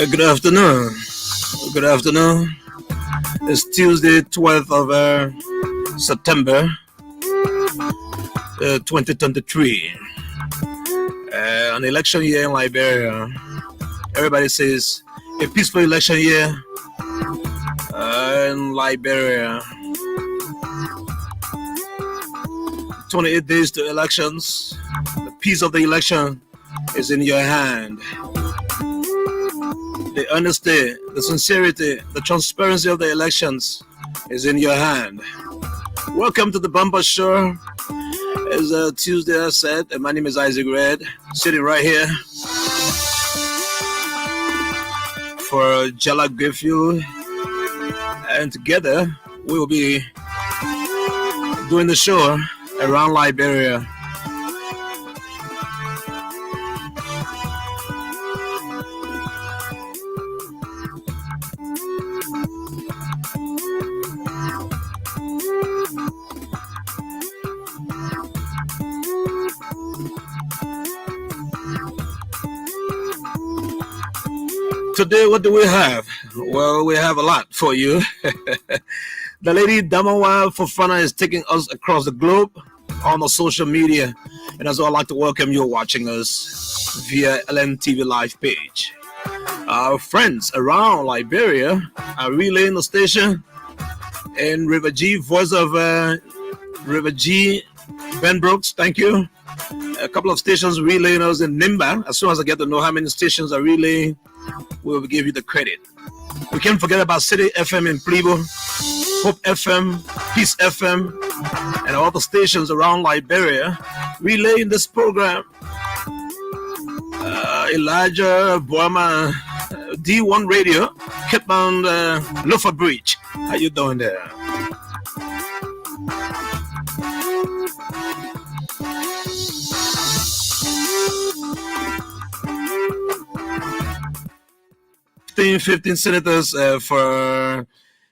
Good afternoon. Good afternoon. It's Tuesday, 12th of September 2023. An election year in Liberia. Everybody says a peaceful election year in Liberia. 28 days to elections. The peace of the election is in your hand. The honesty, the sincerity, the transparency of the elections is in your hand. Welcome to the Bumper Show. It's Tuesday, I said, and my name is Isaac Red, sitting right here for Jala Greyfield, and together we will be doing the show around Liberia. Today, what do we have? Well, we have a lot for you. The lady Damawa Fofana is taking us across the globe on the social media. And as well, I'd like to welcome you watching us via LNTV live page. Our friends around Liberia are relaying the station in River G, voice of River G, Ben Brooks, thank you. A couple of stations relaying us in Nimba. As soon as I get to know how many stations are relaying, we'll give you the credit. We can't forget about City FM in Plebo, Hope FM, Peace FM, and all the stations around Liberia relaying this program. Elijah Boama, D1 Radio, kept on Lofa Bridge. How you doing there? Fifteen senators for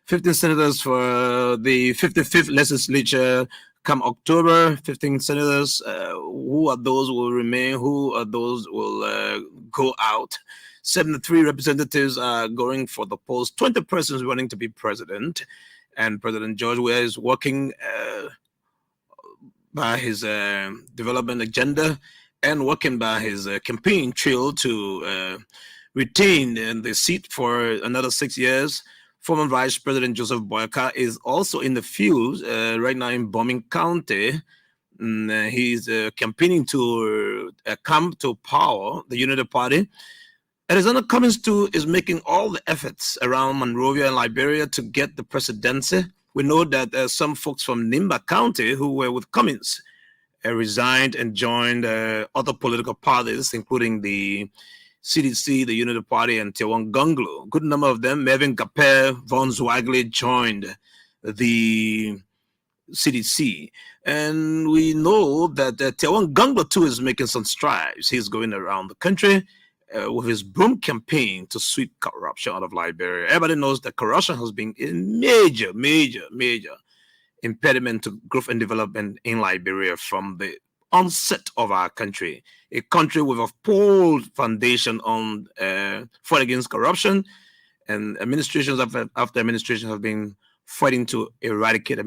the 55th legislature come October. 15 senators. Who are those who will remain? Who are those who will go out? 73 representatives are going for the post. 20 persons running to be president, and President George Weah is working by his development agenda and working by his campaign trail to retain the seat for another 6 years. Former Vice President Joseph Boyka is also in the field right now in Bombing County. He's campaigning to come to power, the Unity Party. Arizona Cummings too is making all the efforts around Monrovia and Liberia to get the presidency. We know that some folks from Nimba County who were with Cummings resigned and joined other political parties, including the CDC, the Unity Party, and Tewan Gunglo. Good number of them, Mervyn Kapel, Von Zwagley, joined the CDC. And we know that Tewan Gunglo too is making some strides. He's going around the country with his broom campaign to sweep corruption out of Liberia. Everybody knows that corruption has been a major impediment to growth and development in Liberia from the onset of our country. A country with a full foundation on fight against corruption, and administrations after administrations have been fighting to eradicate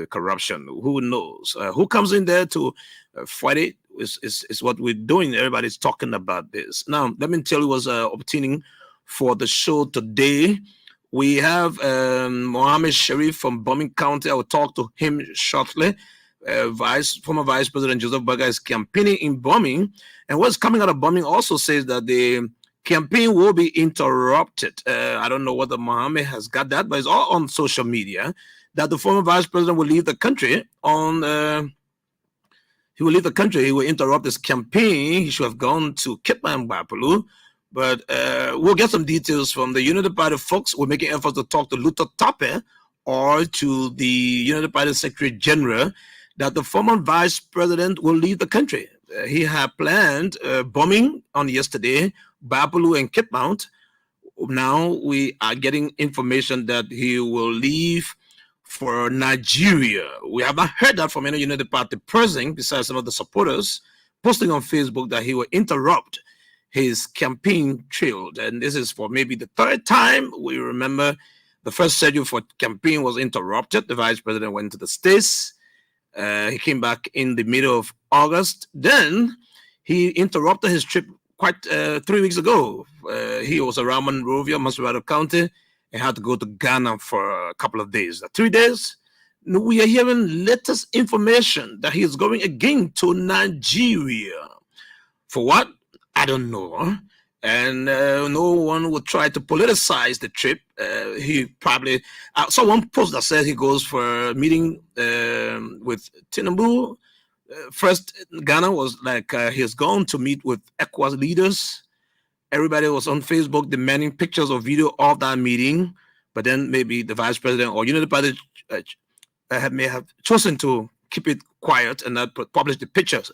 corruption. Who knows? Who comes in there to fight it is what we're doing. Everybody's talking about this. Now, let me tell you what's obtaining for the show today. We have Mohammed Sharif from Bombing County. I will talk to him shortly. Former Vice President Joseph Boyka is campaigning in Bombing, and what's coming out of Bombing also says that the campaign will be interrupted. I don't know whether Mohammed has got that, but it's all on social media that the former Vice President will leave the country he will leave the country. He will interrupt his campaign. He should have gone to Kitman Bapulu, but we'll get some details from the Unity Party folks. We're making efforts to talk to Luther Tape or to the Unity Party Secretary General that the former vice president will leave the country. He had planned bombing on yesterday, Bapulu and Kitmount. Now we are getting information that he will leave for Nigeria. We have not heard that from any Unity Party person, besides some of the supporters posting on Facebook that he will interrupt his campaign trailed. And this is for maybe the third time. We remember the first schedule for campaign was interrupted. The vice president went to the States. He came back in the middle of August. Then he interrupted his trip quite 3 weeks ago. He was around Monrovia, Massachusetts County, and had to go to Ghana for a couple of days. 3 days. We are hearing latest information that he is going again to Nigeria. For what? I don't know. And no one would try to politicize the trip. He probably, someone posted that said he goes for a meeting with Tinubu. First, Ghana was like he's gone to meet with ECOWAS leaders. Everybody was on Facebook demanding pictures or video of that meeting. But then maybe the vice president or Unity Party may have chosen to keep it quiet and not publish the pictures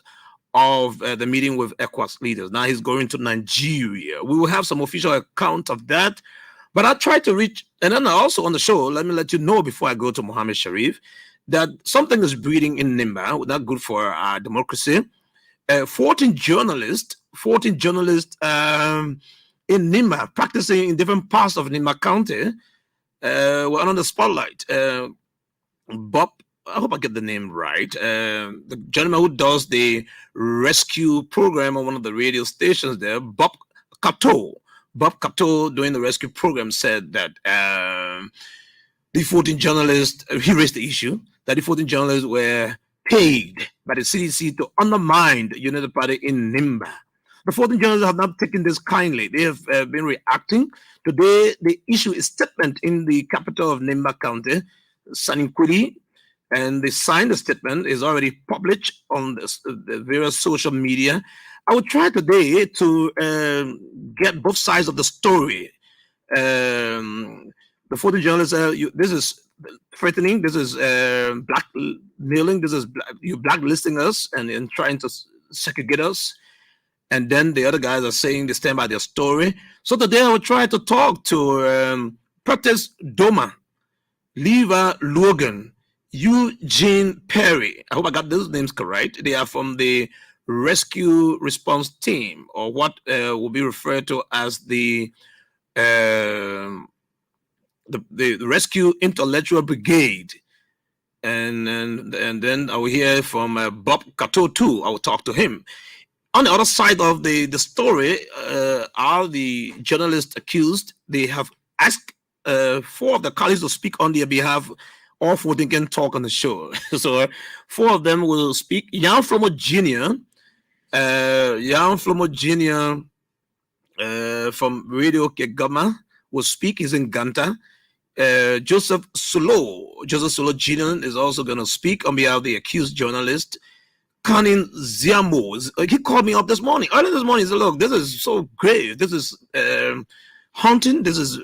of the meeting with ECOWAS leaders. Now he's going to Nigeria. We will have some official account of that. But I tried to reach, and then also on the show, let me let you know before I go to Mohammed Sharif, that something is breeding in Nimba, not good for our democracy. 14 journalists in Nimba, practicing in different parts of Nimba County, were under the spotlight. Bob, I hope I get the name right. The gentleman who does the rescue program on one of the radio stations there, Bob Kato. Bob Kato, doing the rescue program, said that the 14 journalists, he raised the issue that the 14 journalists were paid by the CDC to undermine the United Party in Nimba. The 14 journalists have not taken this kindly. They have been reacting. Today, the issue is statement in the capital of Nimba County, Saninkwili, and they signed the statement is already published on the various social media. I will try today to get both sides of the story. The 14 journalists, this is threatening, this is blackmailing, this is you blacklisting us and trying to segregate us. And then the other guys are saying they stand by their story. So today I will try to talk to Protest Doma, Lever Logan, Eugene Perry. I hope I got those names correct. They are from the Rescue Response Team, or what will be referred to as the Rescue Intellectual Brigade. And then I will hear from Bob Kato too. I will talk to him. On the other side of the story are the journalists accused. They have asked 4 of the colleagues to speak on their behalf. All 14 can talk on the show. So 4 of them will speak. Jan Flomo Jr., from Radio Kegama will speak. He's in Ganta. Joseph Solo Jr. is also going to speak on behalf of the accused journalist. Kanin Ziamo, he called me up this morning. Early this morning, he said, look, this is so grave. This is haunting. This is,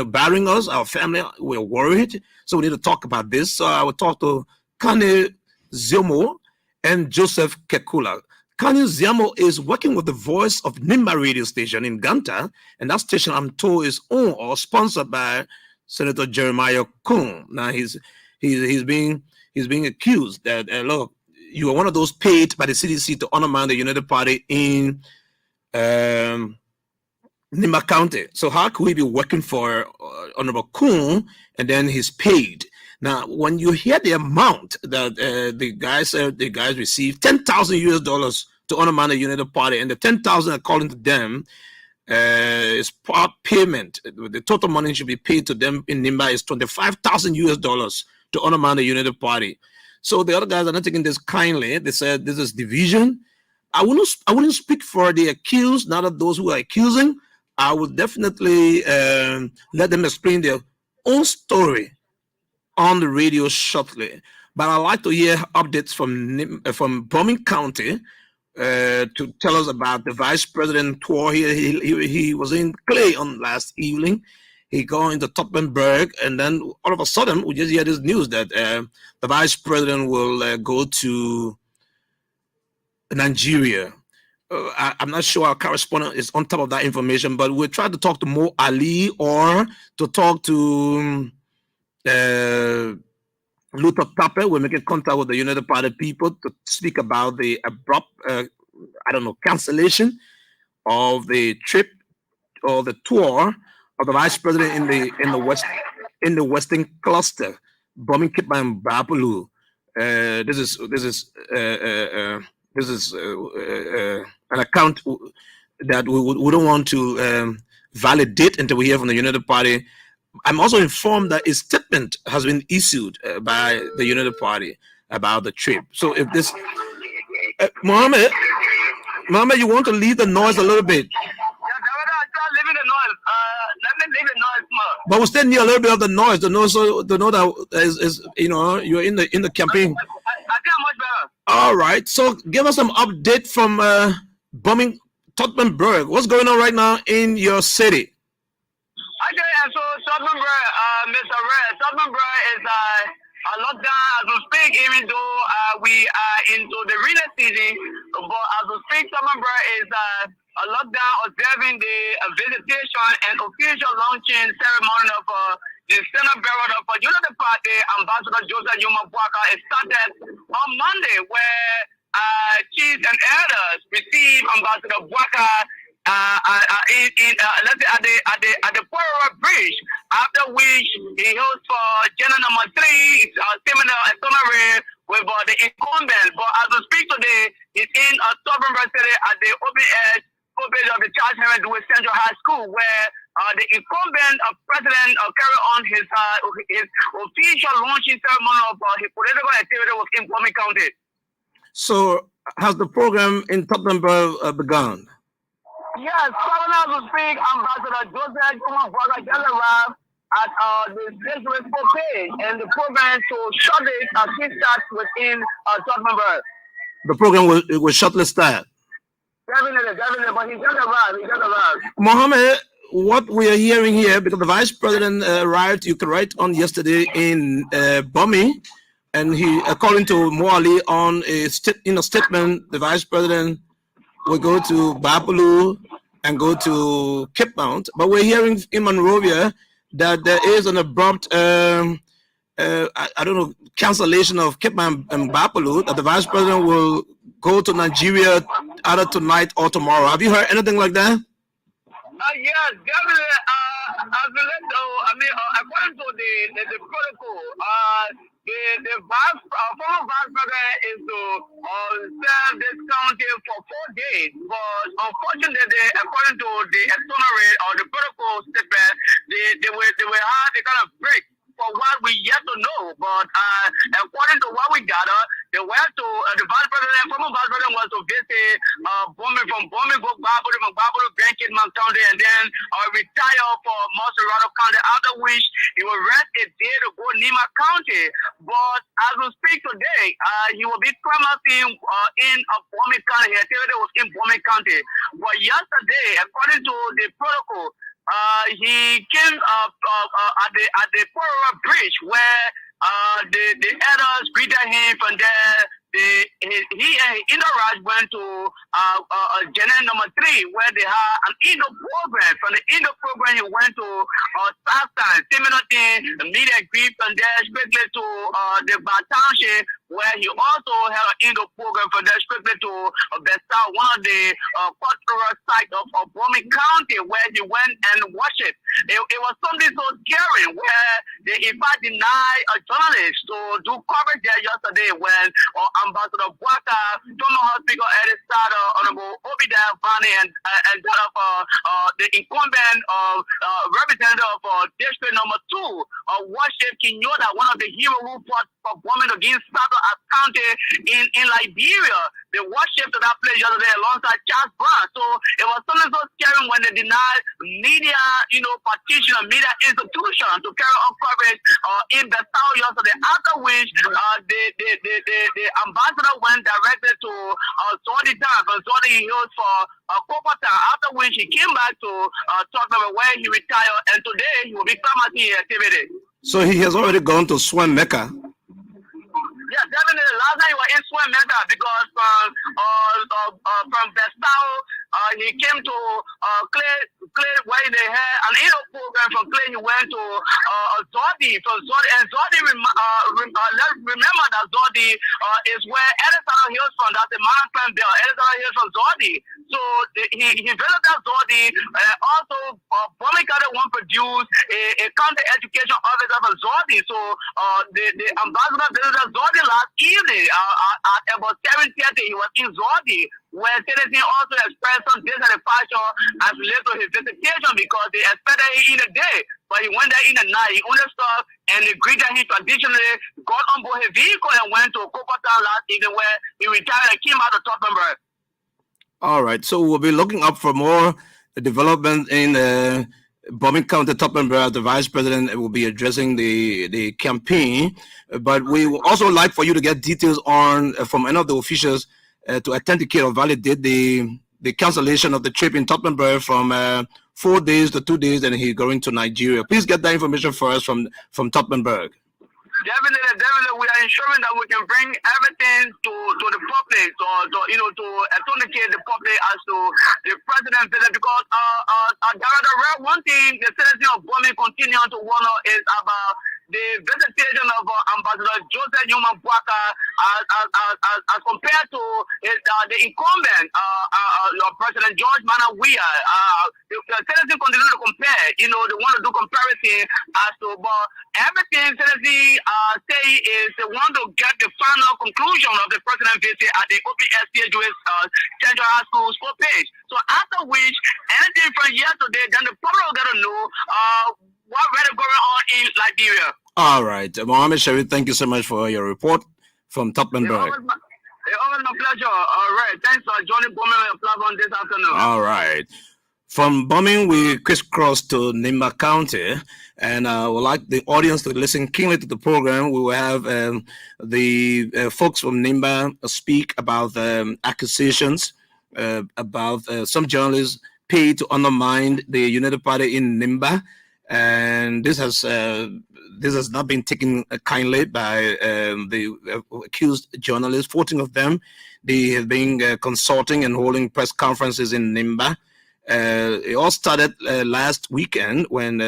battering us, our family. We're worried. So we need to talk about this. So I will talk to Kane Ziamo and Joseph Kekula. Kane Ziamo is working with the Voice of Nimba radio station in Ganta. And that station, I'm told, is owned or sponsored by Senator Jeremiah Kung. Now he's being accused that, look, you are one of those paid by the CDC to undermine the United Party in Nimba County. So how could we be working for Honorable Kuhn and then he's paid? Now, when you hear the amount that the guys received, $10,000 to undermine the United Party, and the 10,000 according to them is part payment. The total money should be paid to them in Nimba is $25,000 to undermine the United Party. So the other guys are not taking this kindly. They said this is division. I wouldn't speak for the accused, not of those who are accusing. I would definitely let them explain their own story on the radio shortly. But I'd like to hear updates from Bombing County to tell us about the vice president tour here. He was in Clay on last evening. He going to Toppenberg, and then all of a sudden, we just hear this news that the vice president will go to Nigeria. I'm not sure our correspondent is on top of that information, but we'll try to talk to Mo Ali or to talk to Luther Tappe. We're making contact with the United Party people to speak about the abrupt, cancellation of the trip or the tour of the vice president in the Western cluster, bombing Kitman Bapalu. This is an account that we don't want to validate until we hear from the United Party. I'm also informed that a statement has been issued by the United Party about the trip. So if this, Mohammed, you want to leave the noise a little bit. Leaving the noise. Let me leave the noise more. But we still need a little bit of the noise to know, so to know that is you're in the campaign. I think much better. All right. So give us some update from bombing Tottenberg. What's going on right now in your city? Okay, and so Tottenberg, Mr. Red, Tottenberg is a lockdown as we speak, even though we are into the rainy season. But as we speak, Tottenberg is a lockdown observing the visitation and official launching ceremony of the Senate Bureau of United Party Ambassador Joseph Yuma Bwaka. It started on Monday, where chiefs and elders received Ambassador Bwaka let's say at the Poro Bridge. After which he hosts for General number 3 seminar and summary with the incumbent. But as we speak today, he's in Tottenberg City at the open edge of the Charles Henry Dewey Central High School, where the incumbent president carry on his official launching ceremony of his political activity was in Kwame County. So, has the program in Tottenberg begun? Yes, as we speak, Ambassador Joseph Yuma Bwaka just arrived at the district page, and the program to shortly start within Tottenberg. The program will shortly start. Definitely, but he just arrived. Mohammed, what we are hearing here, because the vice president arrived, you can write on yesterday in Bumi, and he, according to Moali, on a statement, the vice president will go to Bapalu and go to Cape Mount. But we're hearing in Monrovia that there is an abrupt, I don't know, cancellation of Cape Mount and Bapalu, that the vice president will go to Nigeria either tonight or tomorrow. Have you heard anything like that? Yes, definitely. According to the protocol, the former vice president is to serve this county for 4 days, but unfortunately, according to the external or the protocol statement, they will have a kind of break for what we yet to know. But according to what we gather, they went to the vice president, former vice president was to visit Bombing, go Babalu, from Babalu, Banking, Mount County, and then retire for Monserrado County, after which he will rest a day to go Nima County. But as we speak today, he will be promising in Bombing County. His activity was in Bombing County. But yesterday, according to the protocol, he came at the Poro Bridge, where the elders greeted him from there. He and Indoraj went to General number 3, where they had an Indo program. From the Indo program, he went to Southside, similar thing, the media grief, and there strictly to the Township, where he also had an Indo program from there strictly to Besta, one of the cultural sites of Bombing County, where he went and worshipped. It was something so scary, where they in fact denied a journalist to do coverage there yesterday when Ambassador Bwaka, Tono Hospital, Eddie Sada, Honorable Obida Vani, and that of the incumbent representative of District number 2, worship Kinyoda, one of the heroes who fought for bombing against South County in Liberia. They worshipped to that place yesterday alongside Charles Brown. So it was something so scary when they denied media, partition, media institution to carry on coverage in the South yesterday. After which the ambassador went directly to Saudi Town from Saudi Hills for Kopata. After which he came back to talk about where he retired, and today he will be promoting activity. So he has already gone to Swam Mecca. Yeah, definitely. Last night he was in Swam Mecca because from Bestao, he came to Clay where they had an Indo program. From Clay he went to Zodi. From Zodi, and Zodi, let's remember that Zodi is where Elisana Hills from. That's the mountain belt. Elisana Hills from Zodi. he visited Zodi. Also, Bomi County won't produce a county education officer for Zodi. So the ambassador visited Zodi last evening at about 7:30. He was in Zodi, where citizens also expressed some dissatisfaction as related to his visitation because they expected him in a day. But he went there in the night. He only stopped and agreed that he traditionally got on board his vehicle and went to Kokotown last evening, where he retired and came out of Tottenham. All right, so we'll be looking up for more development in Bombing County, Tottenham. The vice president will be addressing the campaign, but we would also like for you to get details on from any of the officials to authenticate or validate the cancellation of the trip in Tottenham from 4 days to 2 days, and he's going to Nigeria. Please get that information for us from Tottenham. Definitely, we are ensuring that we can bring everything to the public, to authenticate the public as to the president visit. Because Director, one thing the citizens of Bomi continue to wonder is about the visitation of Ambassador Joseph Newman Bwaka as compared to the incumbent, President George Manawia. The citizens continue to compare. They want to do comparison as to, but everything citizens say is they want to get the final conclusion of the president visit at the OPSCHUS Central High School school page. So after which, anything from yesterday, then the public will get to know what really going on in Liberia. All right, Mohammed Sharif, thank you so much for your report from Tottenham. It's always my pleasure. All right, thanks for joining Bombing on your platform this afternoon. All right. From Bombing, we crisscross to Nimba County, and I would like the audience to listen keenly to the program. We will have the folks from Nimba speak about accusations about some journalists paid to undermine the United Party in Nimba, and this has not been taken kindly by the accused journalists. 14 of them, they have been consulting and holding press conferences in Nimba. It all started last weekend when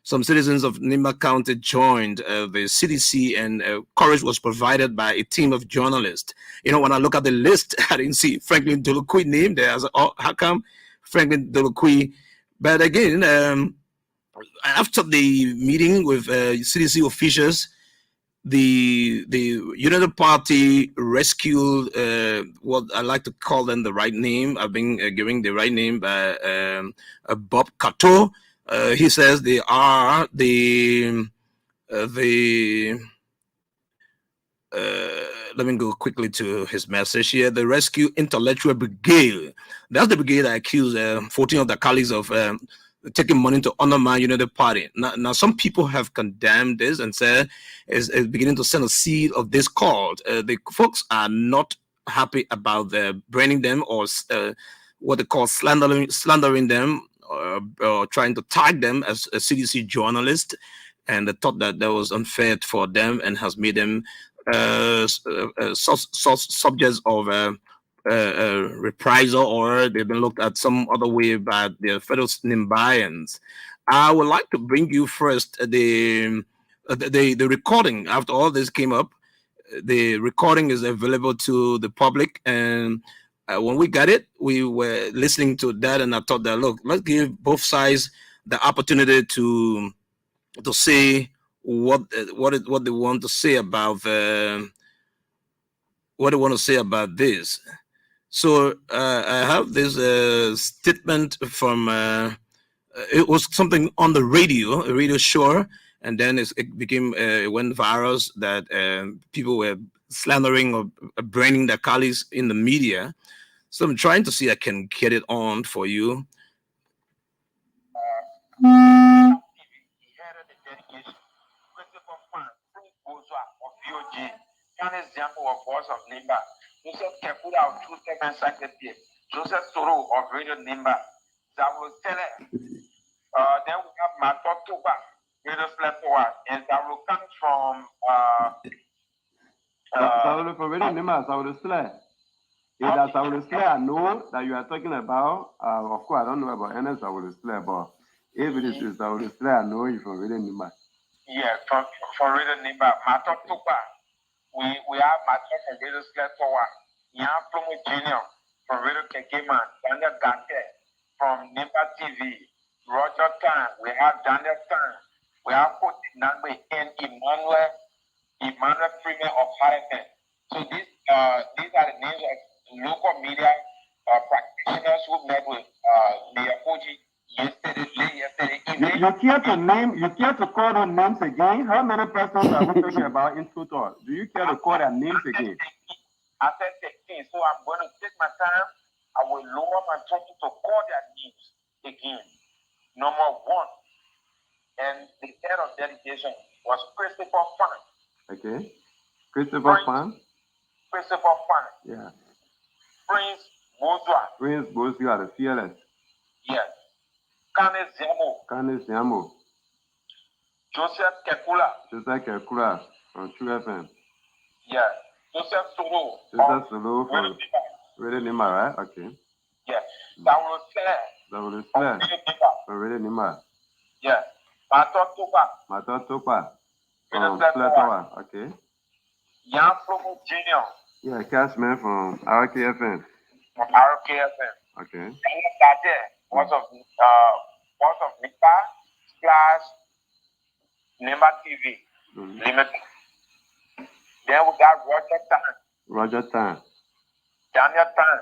some citizens of Nimba County joined the CDC, and courage was provided by a team of journalists. When I look at the list, I didn't see Franklin Duluqui named there. I was like, oh, how come Franklin Duluqui? But again, after the meeting with CDC officials, the United Party rescued what I like to call them the right name. I've been giving the right name by Bob Cato. He says they are the let me go quickly to his message here. The Rescue Intellectual Brigade. That's the brigade that accused 14 of the colleagues of taking money to undermine United Party. Now, some people have condemned this and said is beginning to send a seed of this called. The folks are not happy about branding them or what they call slandering them or trying to tag them as a CDC journalist, and they thought that was unfair for them and has made them subjects of reprisal, or they've been looked at some other way by the fellow Nimbayans. I would like to bring you first the recording. After all this came up, the recording is available to the public, and when we got it, we were listening to that, and I thought that, look, let's give both sides the opportunity to say what they want to say about this. So I have this statement from it was something on the radio, a radio show, and then it went viral that people were slandering or branding their colleagues in the media. So I'm trying to see if I can get it on for you. Un example of voice of Nimba. Joseph Kepura of True Tech Encyclopedia. Joseph Toro of Radio Nimba. That will tell it. Then we have Matotoba, Radio Sletoa, and that will come from from Radio Nimba, Saudi Slay. That's Saudi Slay. I know that you are talking about. Of course, I don't know about any Saudi Slay, but if it is Saudi Slay, I know you from Radio Nimba. Yeah, from Radio Nimba, Matotoba. We have Matos and Radio Sletoa. Yeah, Promo Junior. from Radio Kekema, Daniel Gante from Nimba TV, Roger Tan, we have Daniel Tan, we have Koti Nangbe and Emmanuel Freeman of Harrington. So these are the names of local media practitioners who met with Mayor Koji yesterday evening. You care to call their names again? How many persons are we talking about in total? Do you care to call their names again? I said 16, so I'm going to take my time. I will lower my tone to call their names again. Number one, and the head of delegation was Christopher Fan. Okay. Christopher Fan? Christopher Fan. Yeah. Prince Bozua. Prince Bozua, the fearless. Yes. Kane Ziamo. Joseph Kekula from True FM. Yes. Joseph Solo from Radio Nima, right? Okay. Yes. Zawulu Slare from Radio Nima. Yes. Mato Topa from Platoa. Okay. Jan Flomo Jr. Yeah, Cashman from RKFM. From RKFM. Okay. Daniel Gade was of Nipa / Nimba TV Limited. Then we got Roger Tan. Daniel Tan.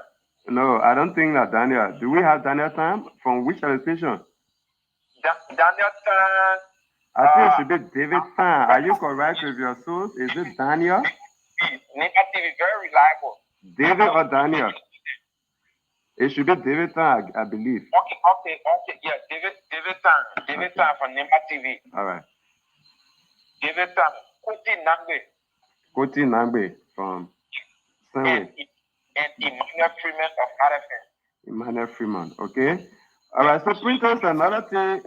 No, I don't think that Daniel. Do we have Daniel Tan? From which station? Daniel Tan. I think it should be David Tan. Are you correct with your source? Is it Daniel? Nimba TV, very reliable. David or Daniel? It should be David Tan, I believe. Okay. Yeah, David Tan from Nimba TV. All right. David Tan. Koti Nangbe from Stanley. And Emmanuel Freeman of RFN. Emmanuel Freeman, okay. All right, so printers, another thing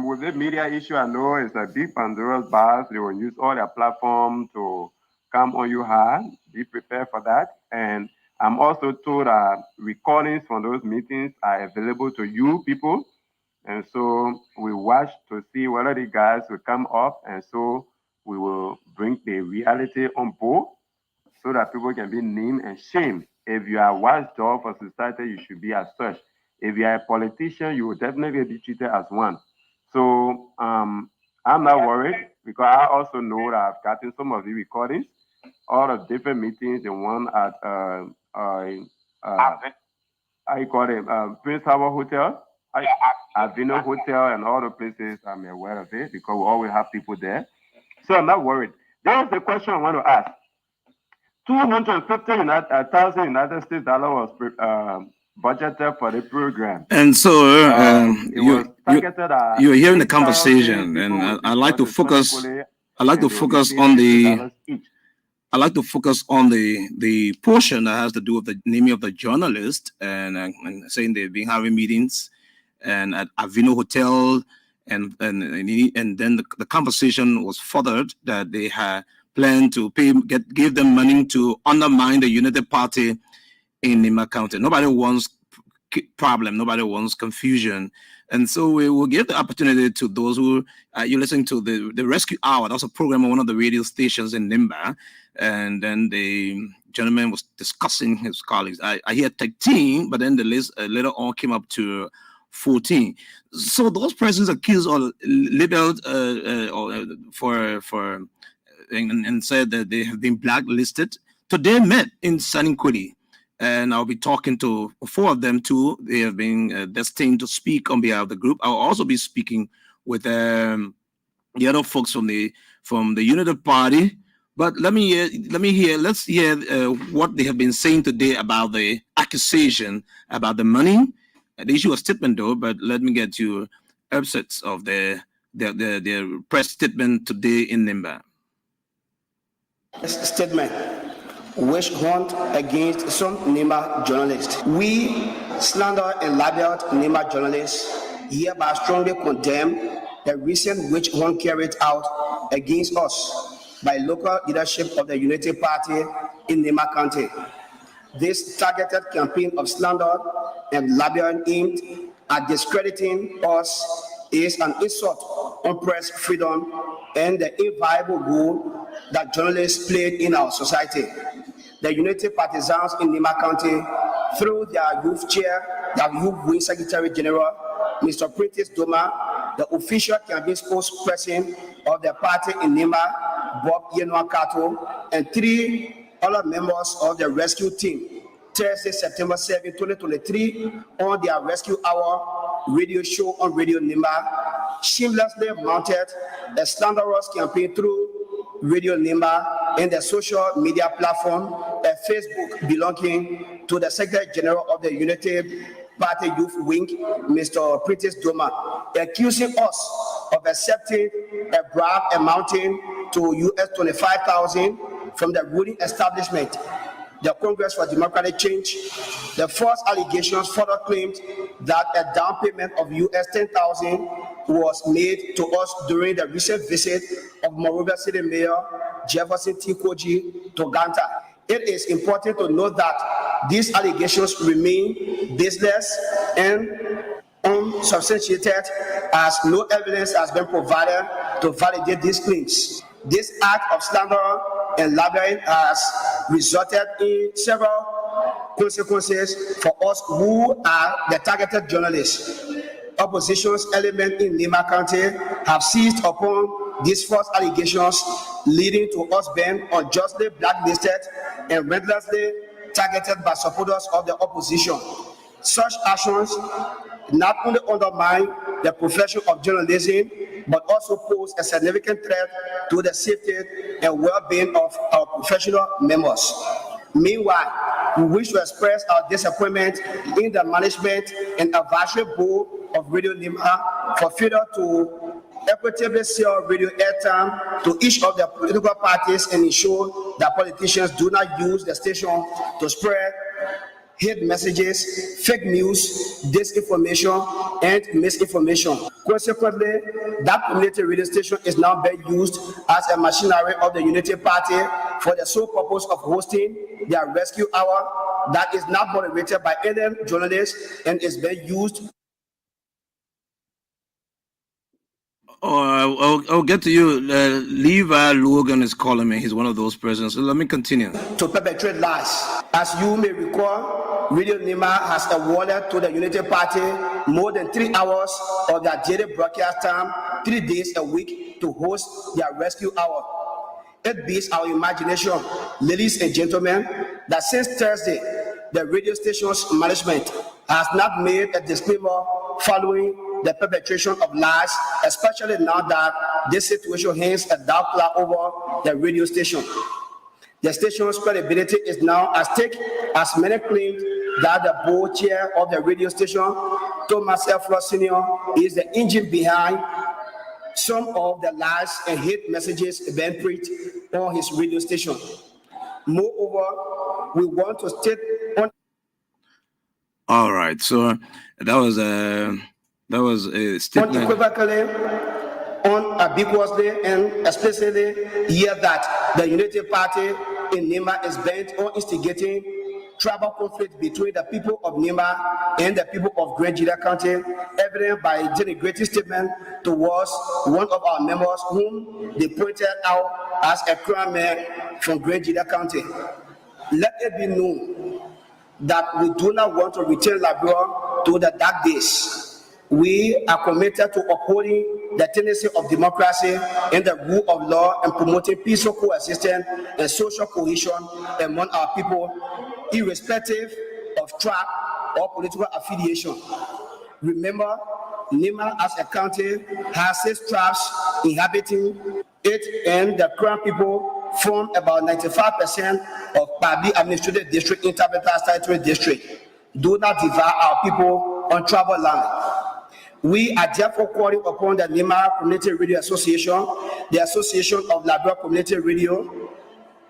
with the media issue, I know is a big Pandora's box. They will use all their platform to come on you hard. Be prepared for that. And I'm also told that recordings from those meetings are available to you people. And so we watch to see whether the guys will come up. And so we will bring the reality on board so that people can be named and shamed. If you are a watchdog for society, you should be as such. If you are a politician, you will definitely be treated as one. So I'm not worried because I also know that I've gotten some of the recordings, all the different meetings, the one at I call it Prince Harbor Hotel, Avino Hotel, and all the places. I'm aware of it because we always have people there. So I'm not worried. There's the question I want to ask. 250,000 United States dollars was budgeted for the program. And so you're hearing the conversation, and I like to focus. I like to focus on the. I like to focus on the portion that has to do with the naming of the journalist and saying they've been having meetings and at Avino Hotel, and then the conversation was furthered that they had planned to give them money to undermine the United Party in Nima County. Nobody wants problem. Nobody wants confusion. And so we will give the opportunity to those who you're listening to the Rescue Hour. That's a program on one of the radio stations in Nimba. And then the gentleman was discussing his colleagues. I hear 13, but then the list later on came up to 14. So those persons accused or labeled and said that they have been blacklisted. Today met in Saninkudi, and I'll be talking to 4 of them too. They have been destined to speak on behalf of the group. I'll also be speaking with the other folks from the United Party. But let's hear what they have been saying today about the accusation about the money. The issue of statement though, but let me get you excerpts of their press statement today in Nimba. Statement which warned against some Nimba journalists. We slander and libeled Nimba journalists hereby strongly condemn the recent witch hunt carried out against us by local leadership of the United Party in Nimba County. This targeted campaign of slander and libel aimed at discrediting us is an insult on press freedom and the inviolable role that journalists played in our society. The United Partisans in Nimba County through their youth chair, their youth wing secretary general, Mr. Prentice Doma, the official campaign spokesperson of the party in Nima, Bob Yenwa Kato, and 3 other members of the rescue team. Thursday, September 7, 2023, on their Rescue Hour radio show on Radio Nima, shamelessly mounted a slanderous campaign through Radio Nima and the social media platform, a Facebook belonging to the Secretary General of the United Party Youth Wing, Mr. Prentice Doma, accusing us of accepting a bribe amounting to US $25,000 from the ruling establishment, the Congress for Democratic Change. The false allegations further claimed that a down payment of US $10,000 was made to us during the recent visit of Monrovia City Mayor Jefferson T. Koji to Ganta. It is important to note that these allegations remain baseless and unsubstantiated, as no evidence has been provided to validate these claims. This act of slander and libel has resulted in several consequences for us who are the targeted journalists. Opposition's element in Nima County have seized upon these false allegations, leading to us being unjustly blacklisted and relentlessly targeted by supporters of the opposition. Such actions not only undermine the profession of journalism, but also pose a significant threat to the safety and well-being of our professional members. Meanwhile, we wish to express our disappointment in the management and advisory board of Radio Nima for failure to equitably sell radio airtime to each of the political parties and ensure that politicians do not use the station to spread hate messages, fake news, disinformation, and misinformation. Consequently, that community radio station is now being used as a machinery of the Unity Party for the sole purpose of hosting their rescue hour that is not moderated by any journalists and is being used. Oh, I'll get to you. Levi Logan is calling me. He's one of those persons. So let me continue. To perpetrate lies. As you may recall, Radio Nima has awarded to the Unity Party more than 3 hours of their daily broadcast time, 3 days a week, to host their rescue hour. It beats our imagination, ladies and gentlemen, that since Thursday, the radio station's management has not made a disclaimer following the perpetration of lies, especially now that this situation hangs a dark cloud over the radio station. The station's credibility is now at stake, as many claim that the board chair of the radio station, Thomas F. Ross Sr., is the engine behind some of the lies and hate messages being preached on his radio station. Moreover, we want to state on. All right, so that was a statement. Unequivocally, unambiguously, and explicitly here that the Unity Party in Nima is bent on instigating tribal conflict between the people of Nima and the people of Great Jida County, evident by a denigrating statement towards one of our members whom they pointed out as a crime man from Great Jida County. Let it be known that we do not want to return Liberia to the dark days. We are committed to upholding the tendency of democracy and the rule of law and promoting peaceful coexistence and social cohesion among our people, irrespective of tribe or political affiliation. Remember, Nima as a county has 6 tribes inhabiting it, and the Crown people form about 95% of Babi Administrative District in Tabata Territory District. Do not divide our people on tribal land. We are therefore calling upon the Nima Community Radio Association, the Association of Liberia Community Radio,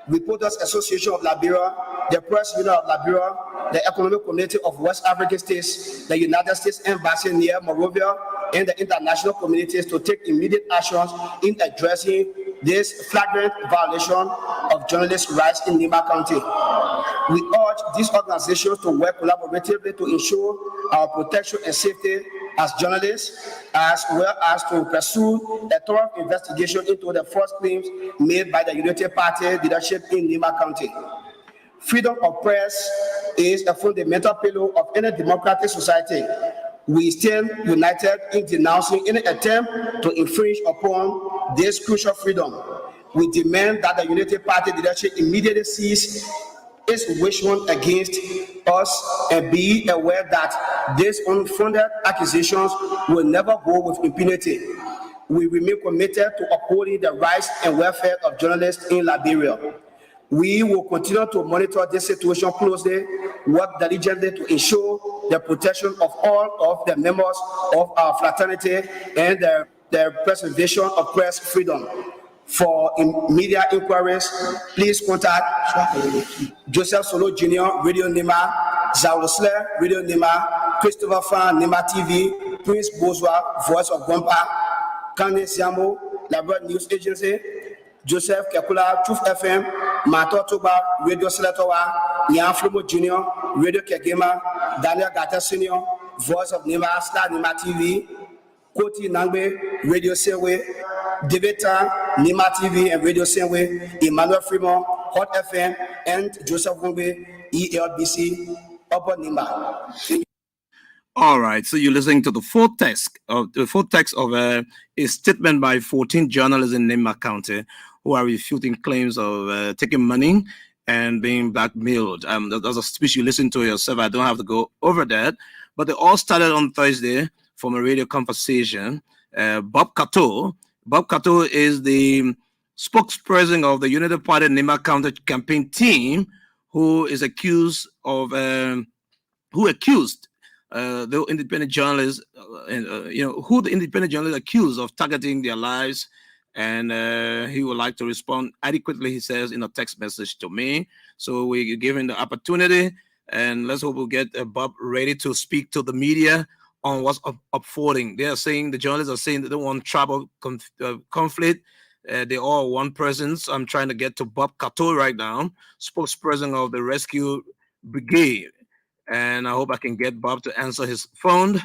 Reporters Association of Liberia, the Press Union of Liberia, the Economic Community of West African States, the United States Embassy near Monrovia, and the international communities to take immediate actions in addressing this flagrant violation of journalists' rights in Nima County. We urge these organizations to work collaboratively to ensure our protection and safety as journalists, as well as to pursue a thorough investigation into the false claims made by the Unity Party leadership in Nima County. Freedom of press is a fundamental pillar of any democratic society. We stand united in denouncing any attempt to infringe upon this crucial freedom. We demand that the Unity Party leadership immediately cease its witch hunt against us and be aware that these unfounded accusations will never go with impunity. We remain committed to upholding the rights and welfare of journalists in Liberia. We will continue to monitor this situation closely, work diligently to ensure the protection of all of the members of our fraternity and the preservation of press freedom. For media inquiries, please contact Joseph Solo Jr., Radio Nima, Zaulosler, Radio Nima, Christopher Fan, Nima TV, Prince Bozwa, Voice of Gompa, Kane Siamo, Labrador News Agency, Joseph Kekula, Truth FM, Mato Toba, Radio Selatowa, Nyan Flomo Jr., Radio Kegema, Daniel Gata Sr., Voice of Nima, Star Nima TV, Koti Nangbe, Radio Sewe, David Tan, Nima TV and Radio Sewe, Emmanuel Fremont, Hot FM, and Joseph Wongbe, ELBC, Upper Nima. All right, so you're listening to the full text of a statement by 14 journalists in Nima County who are refuting claims of taking money and being blackmailed. That's a speech you listen to yourself. I don't have to go over that, but they all started on Thursday from a radio conversation. Bob Kato is the spokesperson of the Unity Party Nima County campaign team, who accused the independent journalists, who the independent journalists accused of targeting their lives, and he would like to respond adequately, he says in a text message to me. So we give him the opportunity, and let's hope we'll get Bob ready to speak to the media on what's unfolding. They are saying, the journalists are saying, they don't want trouble, conflict. They all one person. So I'm trying to get to Bob Kato right now, spokesperson of the Rescue Brigade. And I hope I can get Bob to answer his phone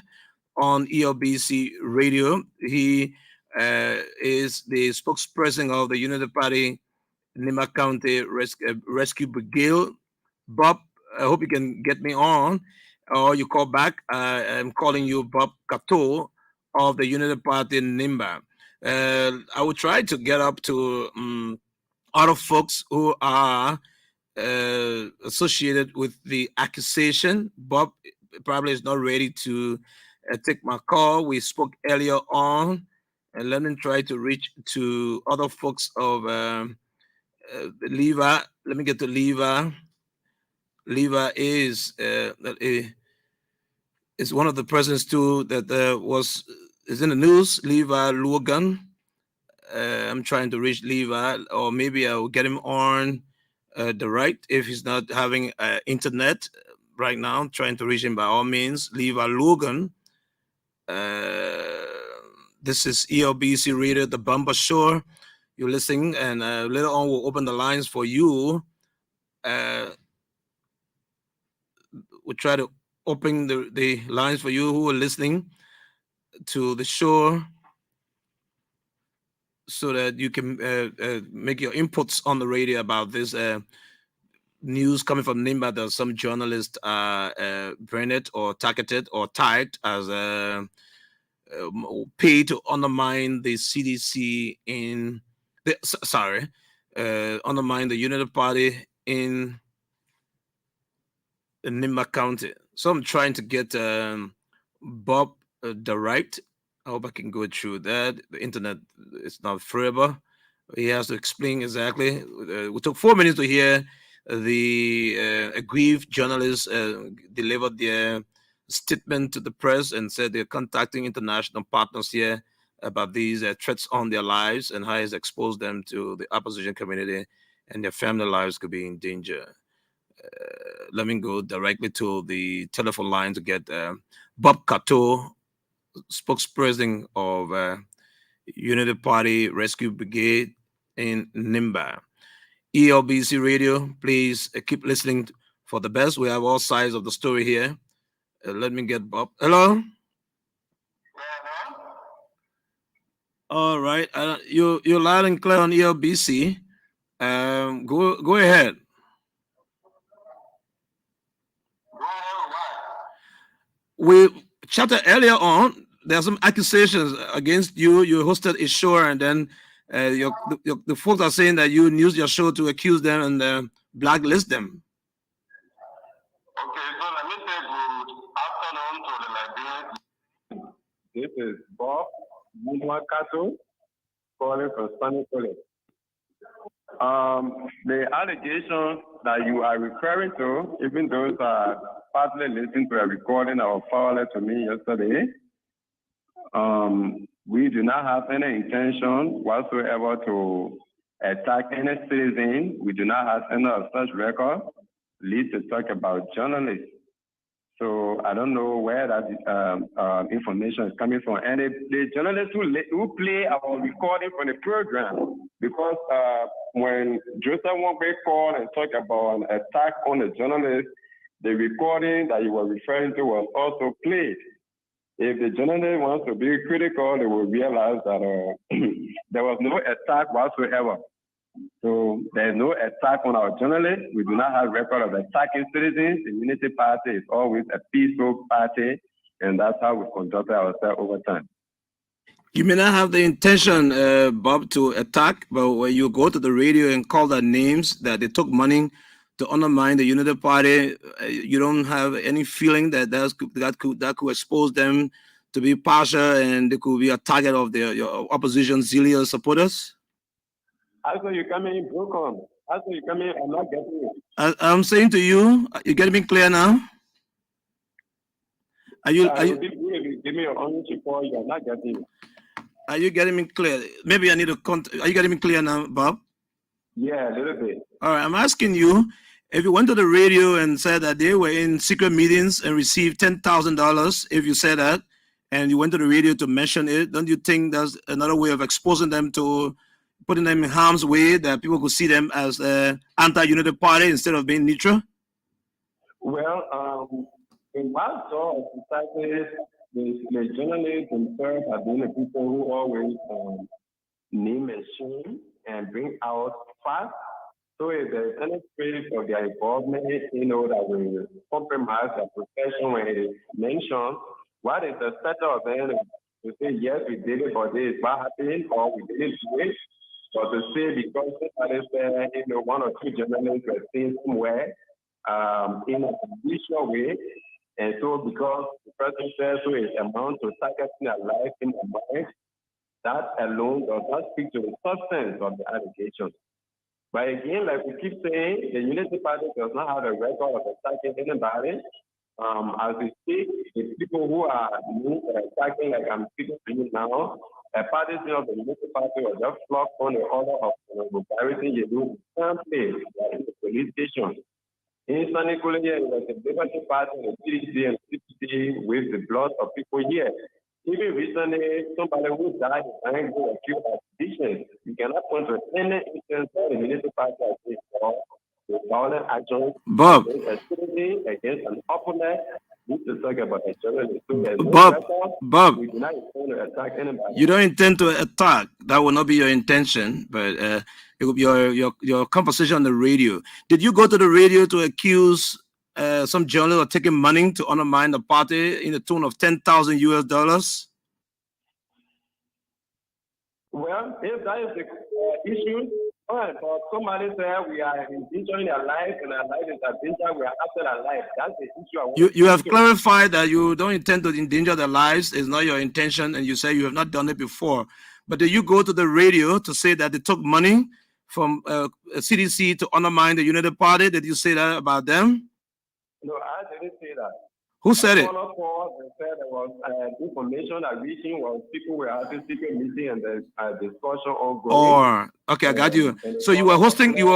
on ELBC radio. He is the spokesperson of the Unity Party Nima County Rescue Brigade. Bob, I hope you can get me on, or you call back. I'm calling you Bob Kato of the Unity Party Nimba. I will try to get up to other folks who are associated with the accusation. Bob probably is not ready to take my call. We spoke earlier on, and let me try to reach to other folks of Leva. Let me get to Leva. Leva is one of the persons too that is in the news. Leva Logan. I'm trying to reach Leva, or maybe I will get him on direct if he's not having internet right now. I'm trying to reach him by all means. Leva Logan. This is ELBC Radio, the Bumper Show. You're listening, and later on we'll open the lines for you. We'll try to open the lines for you who are listening to the show, so that you can make your inputs on the radio about this news coming from Nimba that some journalists are branded or targeted or tagged as paid to undermine the CDC undermine the Unity Party in Nimba County. So I'm trying to get Bob direct. I hope I can go through that. The internet is not forever. He has to explain exactly. We took 4 minutes to hear the aggrieved journalists delivered their statement to the press and said they're contacting international partners here about these threats on their lives and how it's exposed them to the opposition community, and their family lives could be in danger. Let me go directly to the telephone line to get Bob Kato, spokesperson of Unity Party Rescue Brigade in Nimba. ELBC Radio, please keep listening for the best. We have all sides of the story here. Let me get Bob. Hello? All right. You're loud and clear on ELBC. Go ahead. we chatted earlier on. There are some accusations against you. You hosted a show, and then the folks are saying that you used your show to accuse them and blacklist them. Okay, so let me say good afternoon to the Liberians. This is Bob Mumakato calling from Spanish College. The allegations that you are referring to, even those are partly listened to a recording that was forwarded to me yesterday. We do not have any intention whatsoever to attack any citizen. We do not have any of such record, least to talk about journalists. So I don't know where that information is coming from. And the journalists who play our recording from the program, because when Joseph Wongbe called and talked about an attack on the journalist, the recording that you were referring to was also played. If the journalist wants to be critical, they will realize that there was no attack whatsoever. So there's no attack on our journalists. We do not have record of attacking citizens. The Unity Party is always a peaceful party, and that's how we conducted ourselves over time. You may not have the intention, Bob, to attack, but when you go to the radio and call their names, that they took money to undermine the Unity Party, you don't have any feeling that that could expose them to be partial and they could be a target of your opposition zealous supporters? Also, you come in broken. Also, you come in, I'm not getting it. I'm saying to you, you getting me clear now? Are you give me your own support, you're not getting it. Are you getting me clear? Maybe I need to are you getting me clear now, Bob? Yeah, a little bit. All right, I'm asking you, if you went to the radio and said that they were in secret meetings and received $10,000, if you said that, and you went to the radio to mention it, don't you think that's another way of exposing them to putting them in harm's way, that people could see them as an anti-Unity Party instead of being neutral? Well, in one sort of society, the journalists themselves have been the people who always name and shame and bring out facts. So if there's any space for their involvement, that will compromise their profession when it is mentioned, what is the set of them to say, yes, we did it, but this is what happened, or we didn't do it? But to say because somebody said, one or two journalists were seen somewhere in a judicial way, and so because the person says so it amounts to targeting a life in the mind, that alone does not speak to the substance of the allegations. But again, like we keep saying, the Unity Party does not have a record of attacking anybody. As we speak, the people who are attacking, like I'm speaking to you now, a party of the Unity Party was just flocked on the order of vulgarity you do in the police station. In Sunny Colonia, it was a Liberty Party and the CDC and CPC with the blood of people here. Even recently, somebody who died in who accused of sedition. You cannot point to any instance where the Unity Party has been for the violent actions against an opponent. We need to talk about a journalist. So Bob, we do not intend to attack anybody. You don't intend to attack. That will not be your intention, but it will be your conversation on the radio. Did you go to the radio to accuse some journalists of taking money to undermine the party in the tune of $10,000 US? Well, if that is the issue, all right, but somebody said we are endangering their life and our life is a danger, we are after our life. That's the issue. You have clarified that you don't intend to endanger their lives. It's not your intention, and you say you have not done it before. But did you go to the radio to say that they took money from CDC to undermine the Unity Party? Did you say that about them? No, I didn't say that. Who said it? They said there was information that reaching was people were having secret meeting and there's a discussion ongoing. Okay, I got you. So you were hosting the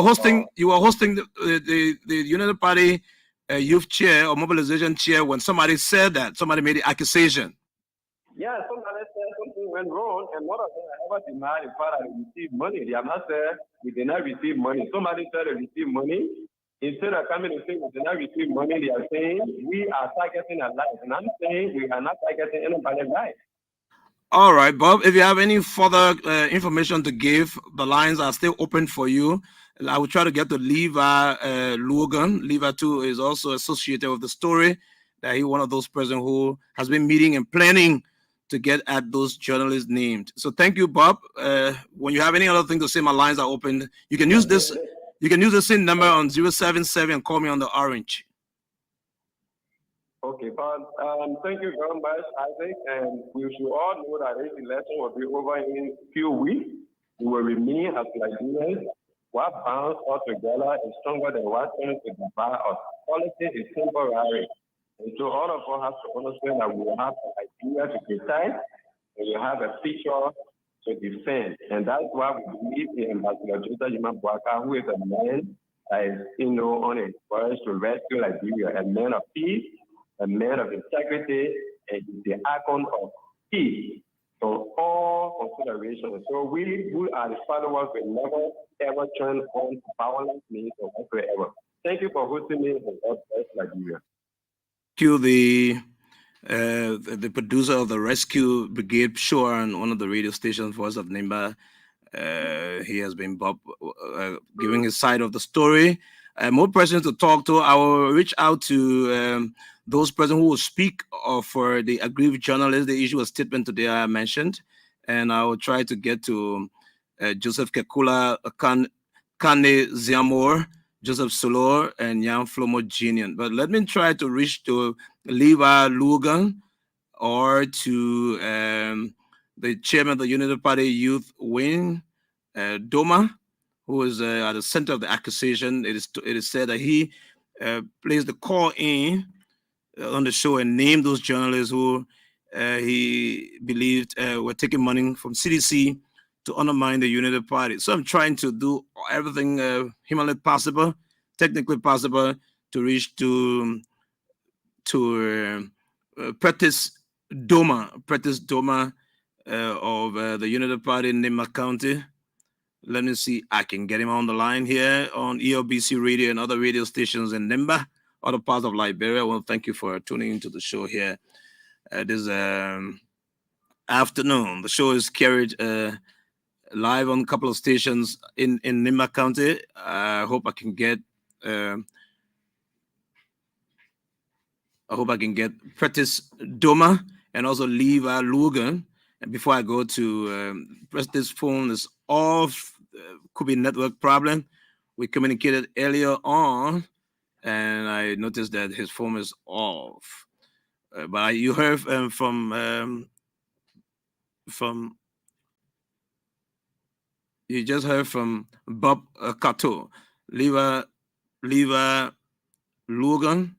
Unity Party youth chair or mobilization chair when somebody said that, somebody made the accusation. Yeah, somebody said something went wrong, and none of them ever denied the fact that they received money. They have not said we did not receive money. Somebody said they received money. Instead of coming and saying we did not receive money, they are saying we are targeting a life. And I'm saying we are not targeting anybody's life. All right, Bob, if you have any further information to give, the lines are still open for you. I will try to get to Levi Logan. Levi, too, is also associated with the story that he one of those persons who has been meeting and planning to get at those journalists named. So thank you, Bob. When you have any other thing to say, my lines are open. You can use this. You can use the same number on 077 and call me on the orange. Okay, but thank you very much, Isaac. And we should all know that this election will be over in a few weeks. We will remain as Nigerians. What bonds us together is stronger than what tends to divide us. Politics is temporary. And so all of us have to understand that we will have an idea to criticize and we have a picture to defend. And that's why we believe in Ambassador Joseph Jima Boaka, who is a man that is, on his quest to rescue Liberia, a man of peace, a man of integrity, and the icon of peace. So all considerations. So we who are the followers will never ever turn on violent means or whatsoever. Thank you for hosting me in God bless Liberia. Thank you, the producer of the Rescue Brigade show on one of the radio stations, Voice of Nimba. He has been Bob giving his side of the story. More persons to talk to. I will reach out to those persons who will speak for the aggrieved journalists. The issue a statement today I mentioned, and I will try to get to Joseph Kekula, Kane Ziamor, Joseph Solor, and Jan Flomo Jr. But let me try to reach to Leva Lugan or to the chairman of the United Party Youth Wing, Doma, who is at the center of the accusation. It is said that he placed the call in on the show and named those journalists who he believed were taking money from CDC to undermine the United Party. So I'm trying to do everything humanly possible, technically possible, to reach to Practice Doma of the United Party in Nimba County. Let me see. I can get him on the line here on ELBC radio and other radio stations in Nimba, other parts of Liberia. I want to thank you for tuning into the show here this afternoon. The show is carried live on a couple of stations in Nimba County. I hope I can get Practice Doma and also Leva Lugan. And before I go to press this phone is off, could be a network problem. We communicated earlier on, and I noticed that his phone is off. But you heard from you just heard from Bob Kato. Leva Lugan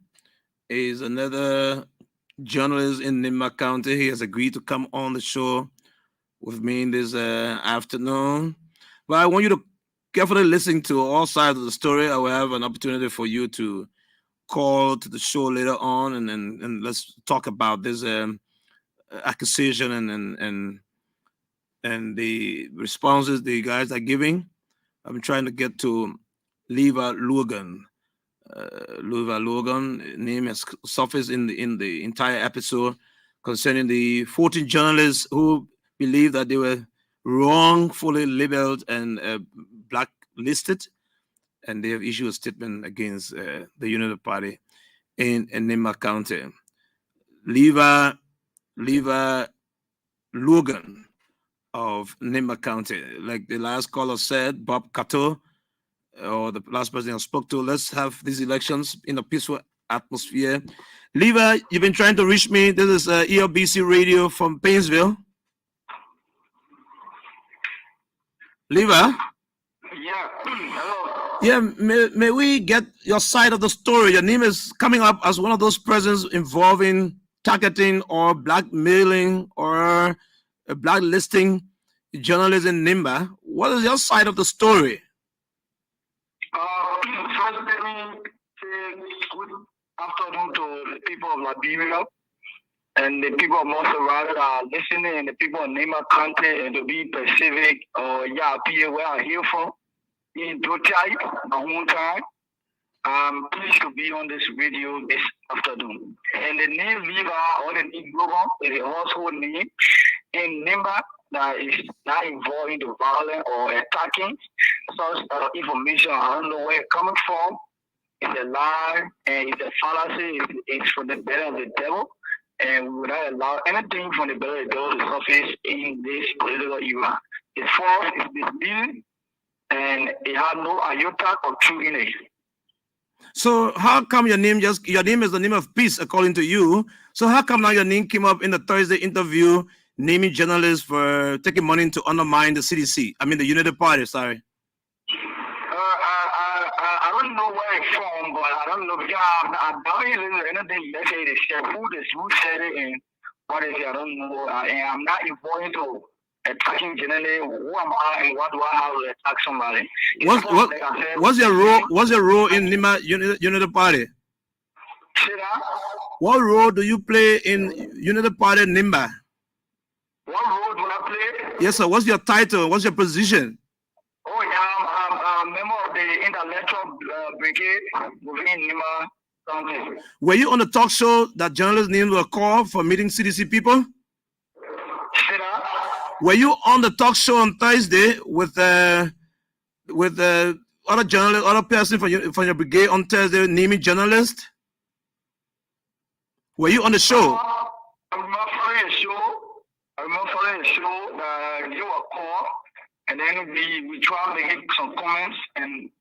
is another journalist in Nimba County. He has agreed to come on the show with me this afternoon. But I want you to carefully listen to all sides of the story. I will have an opportunity for you to call to the show later on, and let's talk about this accusation and the responses the guys are giving. I'm trying to get to Leva Lugan. Leva Lugan name has surfaced in the entire episode concerning the 14 journalists who believe that they were wrongfully labeled and blacklisted, and they have issued a statement against the United Party in Nimba County. Leva Lugan of Nimba County, like the last caller said, Bob Kato, or the last person I spoke to, let's have these elections in a peaceful atmosphere. Leva, you've been trying to reach me. This is ELBC radio from Painesville. Leva? Yeah. Hello. Yeah, may we get your side of the story? Your name is coming up as one of those persons involving targeting or blackmailing or blacklisting journalists in Nimba. What is your side of the story? First, let me say good afternoon to the people of Liberia and the people of Montserrat that are listening, and the people of Nimba County, and to be Pacific or PA where I'm here from. In Dotype, my hometown. I'm pleased to be on this radio this afternoon. And the name Leva or the name Global is a household name in Nimba that is not involved in the violence or attacking such information. I don't know where it's coming from. It's a lie and it's a fallacy. It's for the better of the devil. And we will not allow anything from the better of the devil to surface in this political era. It's false, it's misleading, and it has no iota of truth in it. So how come your name is the name of peace according to you? So how come now your name came up in the Thursday interview naming journalists for taking money to undermine the CDC? I mean the United Party, sorry. I don't know where it's from, but I don't know. I don't really anything they say they said who said it and what is it, I don't know. And I'm not involved into attacking generally. Who am I and what do I have to attack somebody? What's your role? What's your role in Nima United Party? See that? What role do you play in United Party Nimba? What role do I play? Yes, sir. What's your title? What's your position? Oh, yeah, I'm a member of the intellectual brigade within Nima County. Were you on the talk show that journalists named were called for meeting CDC people? See that? Were you on the talk show on Thursday with other journalists, other person from your brigade on Thursday naming journalists? Were you on the show? I'm not following a show. I'm not following a show that you were called, and then we tried to make some comments, and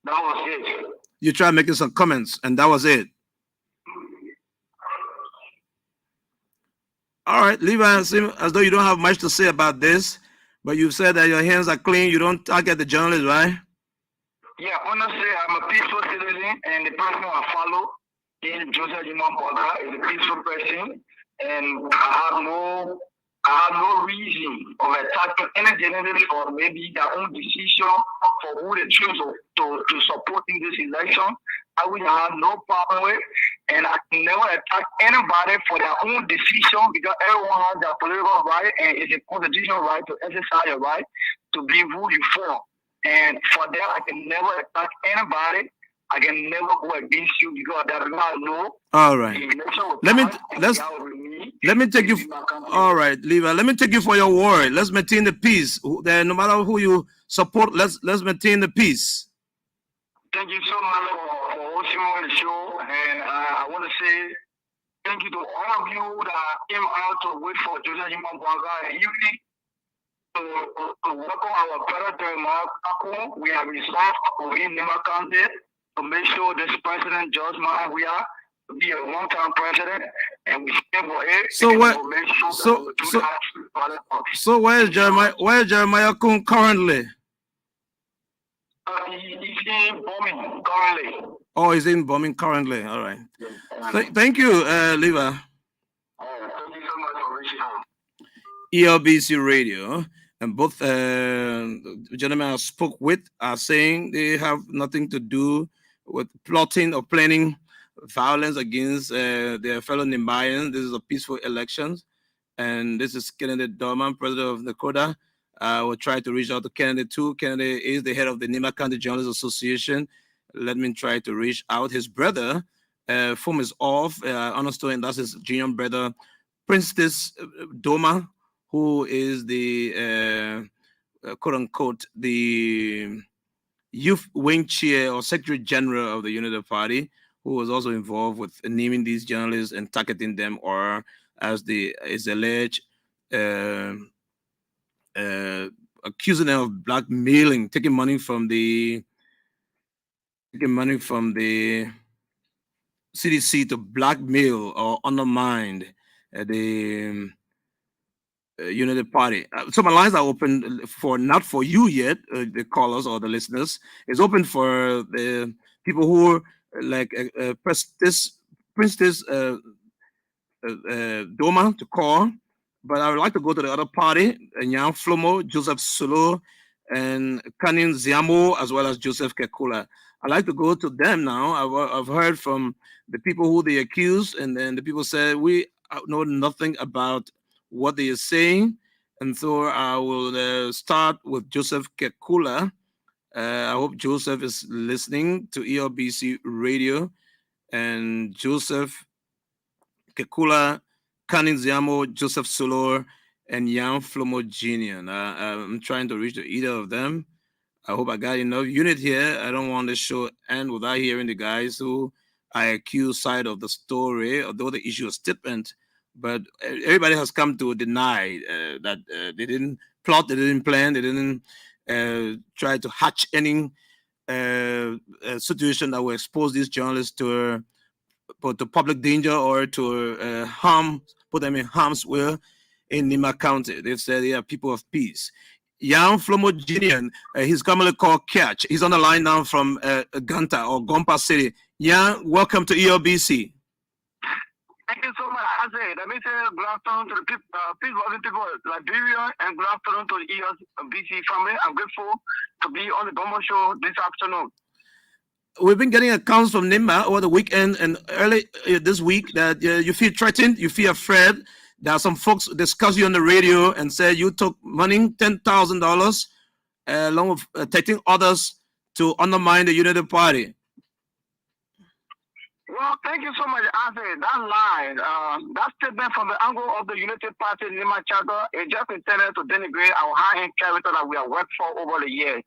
that was it. You tried making some comments, and that was it. All right, Levi, seems as though you don't have much to say about this, but you've said that your hands are clean. You don't target the journalists, right? Yeah, honestly, I'm a peaceful citizen, and the person I follow in Joseph Jimon Boga is a peaceful person, and I have no reason of attacking any journalist for maybe their own decision for who they choose to support in this election. I will have no problem with, and I can never attack anybody for their own decision because everyone has their political right and it's a constitutional right to exercise your right to be who you for. And for that, I can never attack anybody. I can never go against you because that is not no. All right. Let me take you. All right, Levi. Let me take you for your word. Let's maintain the peace. No matter who you support, let's maintain the peace. Thank you so much for hosting me on the show, and I want to say thank you to all of you that came out to wait for Joseph Jimon evening to welcome our brother Jeremiah. We have resolved in Nima County to make sure this president George Mahawia to be a long-term president, and we stand for it. So what? So where is Jeremiah? Where is Jeremiah Kun currently? He's in bombing currently. Oh, he's in bombing currently. All right. Thank you, Levi. Thank you so much for reaching out. ELBC Radio, and both gentlemen I spoke with are saying they have nothing to do with plotting or planning violence against their fellow Nimbayans. This is a peaceful elections, and this is Kennedy Dorman, president of Dakota. I will try to reach out to Kennedy too. Kennedy is the head of the Nima County Journalists Association. Let me try to reach out. His brother, phone is off. Understood, and that's his junior brother, Princess Doma, who is the quote unquote the youth wing chair or secretary general of the United Party, who was also involved with naming these journalists and targeting them, or as is alleged, accusing them of blackmailing, taking money from the CDC to blackmail or undermine the United Party. So my lines are open for not for you yet, the callers or the listeners. It's open for the people who like Princess Doma to call. But I would like to go to the other party, Nyang Flomo, Joseph Solo, and Kanin Ziamo, as well as Joseph Kekula. I'd like to go to them now. I've heard from the people who they accuse, and then the people said, we know nothing about what they are saying. And so I will start with Joseph Kekula. I hope Joseph is listening to ELBC Radio. And Joseph Kekula, Kanin Ziamo, Joseph Solor, and Jan Flomo Jr. I'm trying to reach either of them. I hope I got enough unit here. I don't want the show end without hearing the guys who I accuse side of the story, although the issue is statement. But everybody has come to deny that they didn't plot, they didn't plan, they didn't try to hatch any situation that will expose these journalists to public danger or to harm, put them in harm's way in Nima County. They've said they are people of peace. Jan Flomogenian, he's commonly called Catch. He's on the line now from Ganta or Gompa City. Jan, welcome to ELBC. Thank you so much. I say, let me say good afternoon to the peace-loving people of Liberia and good afternoon to the ELBC family. I'm grateful to be on the Gompa show this afternoon. We've been getting accounts from Nimba over the weekend and early this week that you feel threatened, you feel afraid. There are some folks discuss you on the radio and say you took money, $10,000, along with taking others to undermine the United Party. Well, thank you so much, Ase. That line, that statement from the angle of the United Party Nima Charter is just intended to denigrate our high-end character that we have worked for over the years.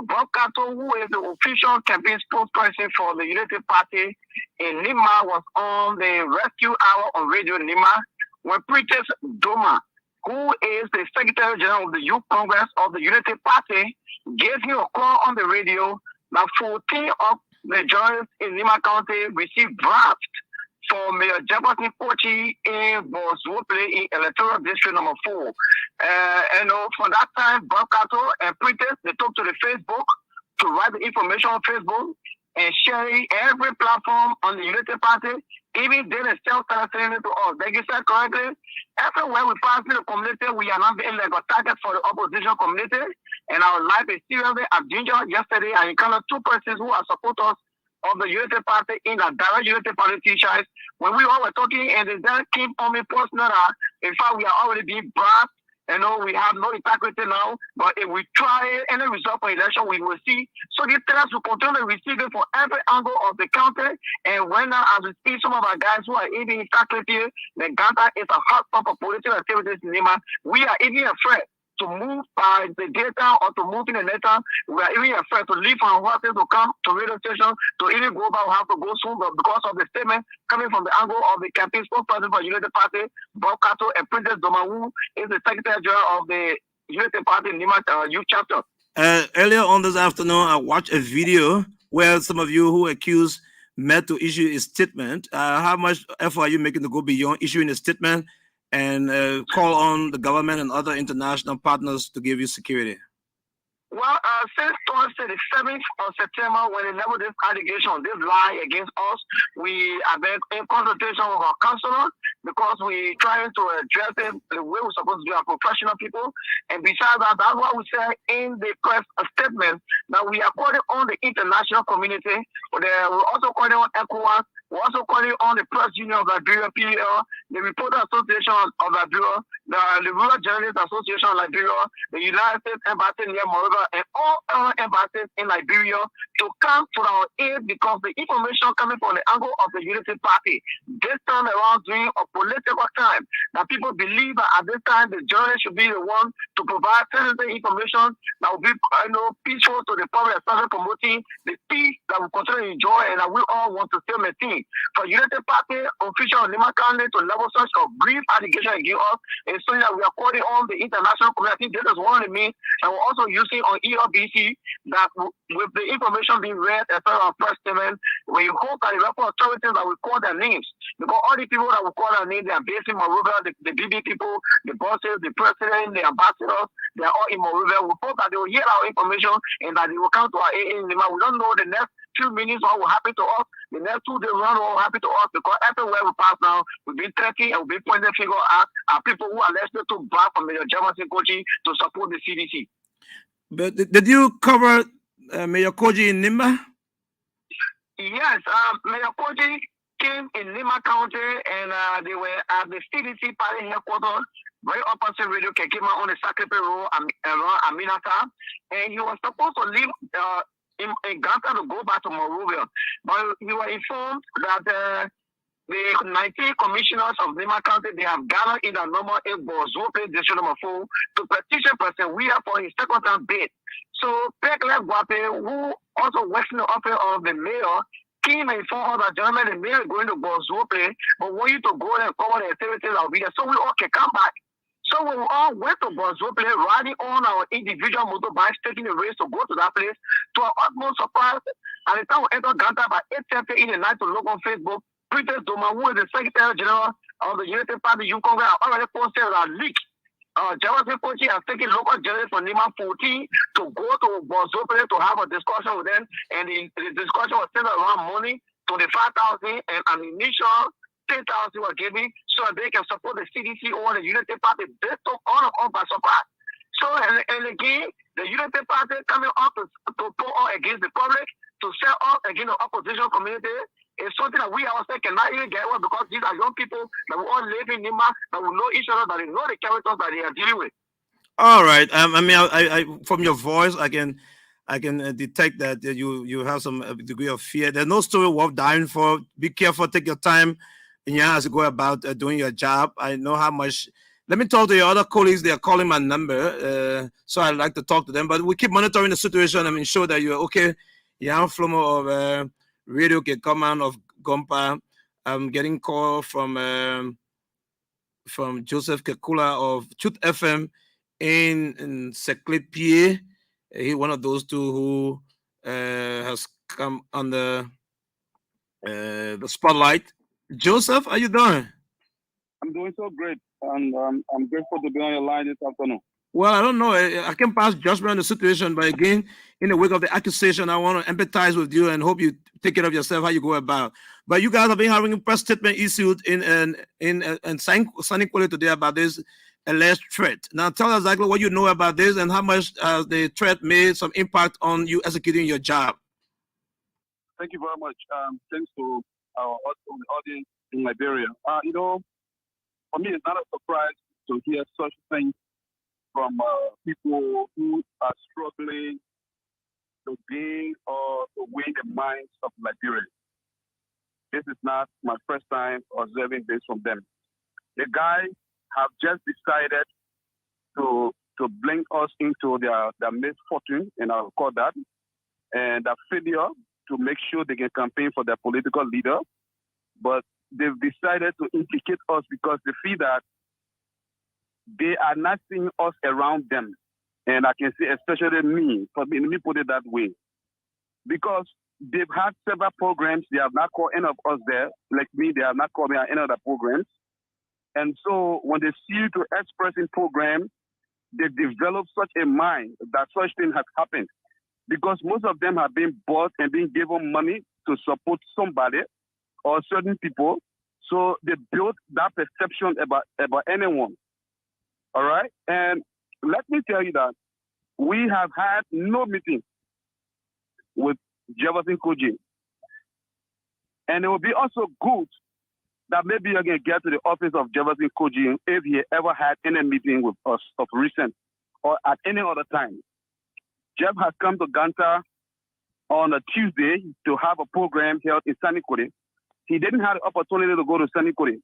Bob Kato, who is the official campaign spokesperson for the United Party in Nima, was on the Rescue Hour on Radio Nima when Princess Doma, who is the Secretary General of the Youth Congress of the United Party, gave him a call on the radio that 14 of the journalists in Nima County received draft for Mayor Jefferson Kochi in Boswople in Electoral District number 4. From that time, Bob Kato and Princess, they took to the Facebook to write the information on Facebook and sharing every platform on the United Party. Even they themselves started saying it to us. Like you said correctly, everywhere we pass in the community, we are not being like a target for the opposition community. And our life is seriously endangered. Yesterday, I encountered 2 persons who are supporters of the United Party in a direct United Party t-shirts. When we all were talking, and they then came on me personally, in fact, we are already being bribed. We have no integrity now, but if we try any result for election, we will see. So these threats will continue to receive it from every angle of the county. And when now, as we speak, some of our guys who are even in here, the Ganta is a hot spot for political activities in Nima. We are even afraid to move by the data or to move in the data. We are even afraid to leave our horses to come to radio station, to even go back, we have to go soon, but because of the statement coming from the angle of the campaign spokesperson for United Party, Bob Kato, and Princess Domawu is the Secretary General of the United Party Nima Youth Chapter. Earlier on this afternoon, I watched a video where some of you who accused met to issue a statement. How much effort are you making to go beyond issuing a statement and call on the government and other international partners to give you security? Well, since Thursday, the 7th of September, when they leveled this allegation, this lie against us, we have been in consultation with our counselor because we trying to address it the way we're supposed to do our professional people. And besides that, that's what we said in the press statement, that we are calling on the international community. We're also calling on ECOWAS. We're also calling on the Press Union of Liberia, PEL, the Reporter Association of Liberia, the Rural Journalists Association of Liberia, the United States Embassy near Monrovia, and all other embassies in Liberia to come to our aid because the information coming from the angle of the Unity Party this time around during a political time that people believe that at this time the journalists should be the one to provide sensitive information that will be peaceful to the public, especially promoting the peace that we continue to enjoy and that we all want to still maintain. For United Party official Nima County to level such a brief allegation against us is something that we are calling on the international community. This is one of the means, and we're also using on ELBC that with the information being read as part of our press statement, we hope that the local authorities that we call their names, because all the people that we call their names, they are based in Monrovia, the BB people, the bosses, the president, the ambassadors, they are all in Monrovia. We hope that they will hear our information and that they will come to our aid in Nima. We don't know the next few minutes what will happen to us. The next 2 days what will happen to us because everywhere we pass now, we've been tracking and we've been pointing the finger at people who are listed to back from Mayor Jefferson Kochi to support the CDC. But did you cover Mayor Kochi in Nimba? Yes, Mayor Kochi came in Nima County and they were at the CDC party headquarters, very opposite Radio Kekima on the Secretary Road around Aminata, and he was supposed to leave in Ganta to go back to Monrovia, but he was informed that the 19 commissioners of Nima County, they have gathered in a normal Boswope District number 4 to petition President Weah for his second time bid. So Pekler Guape, who also works in the office of the mayor, came and informed us that gentlemen, the mayor is going to Bozope, but want you to go there and cover the activities that will be there. So we all can come back. So when we all went to Bozope, riding on our individual motorbikes, taking the race to go to that place, to our utmost surprise, at the time we entered Ganta by 8:30 in the night to look on Facebook, Peter Doma, who is the Secretary General of the United Party Youth Congress, already posted a leak. Jefferson Kochi has taken local journalists from Nima 14 to go to Bozope to have a discussion with them, and the discussion was centered around money, 25,000, and an initial 10,000 were given so they can support the CDC or the United Party. This took all of us by surprise. So, and again, the United Party coming up to pull out against the public, to set up against the opposition community, is something that we ourselves cannot even get with, because these are young people that we all live in Nima, that we know each other, that they know the characters that they are dealing with. All right. I mean, I from your voice, I can detect that you have some degree of fear. There's no story worth dying for. Be careful. Take your time in your hands to go about doing your job. I know how much. Let me talk to your other colleagues. They are calling my number, so I'd like to talk to them. But we keep monitoring the situation and ensure that you're okay. Jan Flomo of Radio Command of Gompa. I'm getting call from Joseph Kekula of Chut FM in Seclepier. He one of those two who has come on the spotlight. Joseph, how you doing? I'm doing so great, and I'm grateful to be on your line this afternoon. Well, I don't know. I can pass judgment on the situation, but again, in the wake of the accusation, I want to empathize with you and hope you take care of yourself, how you go about. But you guys have been having a press statement issued in Saniquale today about this alleged threat. Now, tell us exactly what you know about this and how much the threat made some impact on you executing your job. Thank you very much. Thanks to our audience in Liberia. You know, for me, it's not a surprise to hear such things from people who are struggling to gain or to win the minds of Liberians. This is not my first time observing this from them. The guys have just decided to bring us into their misfortune, and I'll call that, and their failure to make sure they can campaign for their political leader. But they've decided to implicate us because they feel that they are not seeing us around them. And I can say especially me, let me put it that way. Because they've had several programs, they have not called any of us there. Like me, they have not called me at any of the programs. And so when they see you to express in programs, they develop such a mind that such thing has happened. Because most of them have been bought and been given money to support somebody or certain people. So they built that perception about anyone. All right? And let me tell you that we have had no meeting with Jefferson Koji. And it will be also good that maybe you can get to the office of Jefferson Koji if he ever had any meeting with us of recent or at any other time. Jeff has come to Ganta on a Tuesday to have a program held in Saniquale. He didn't have the opportunity to go to Saniquale.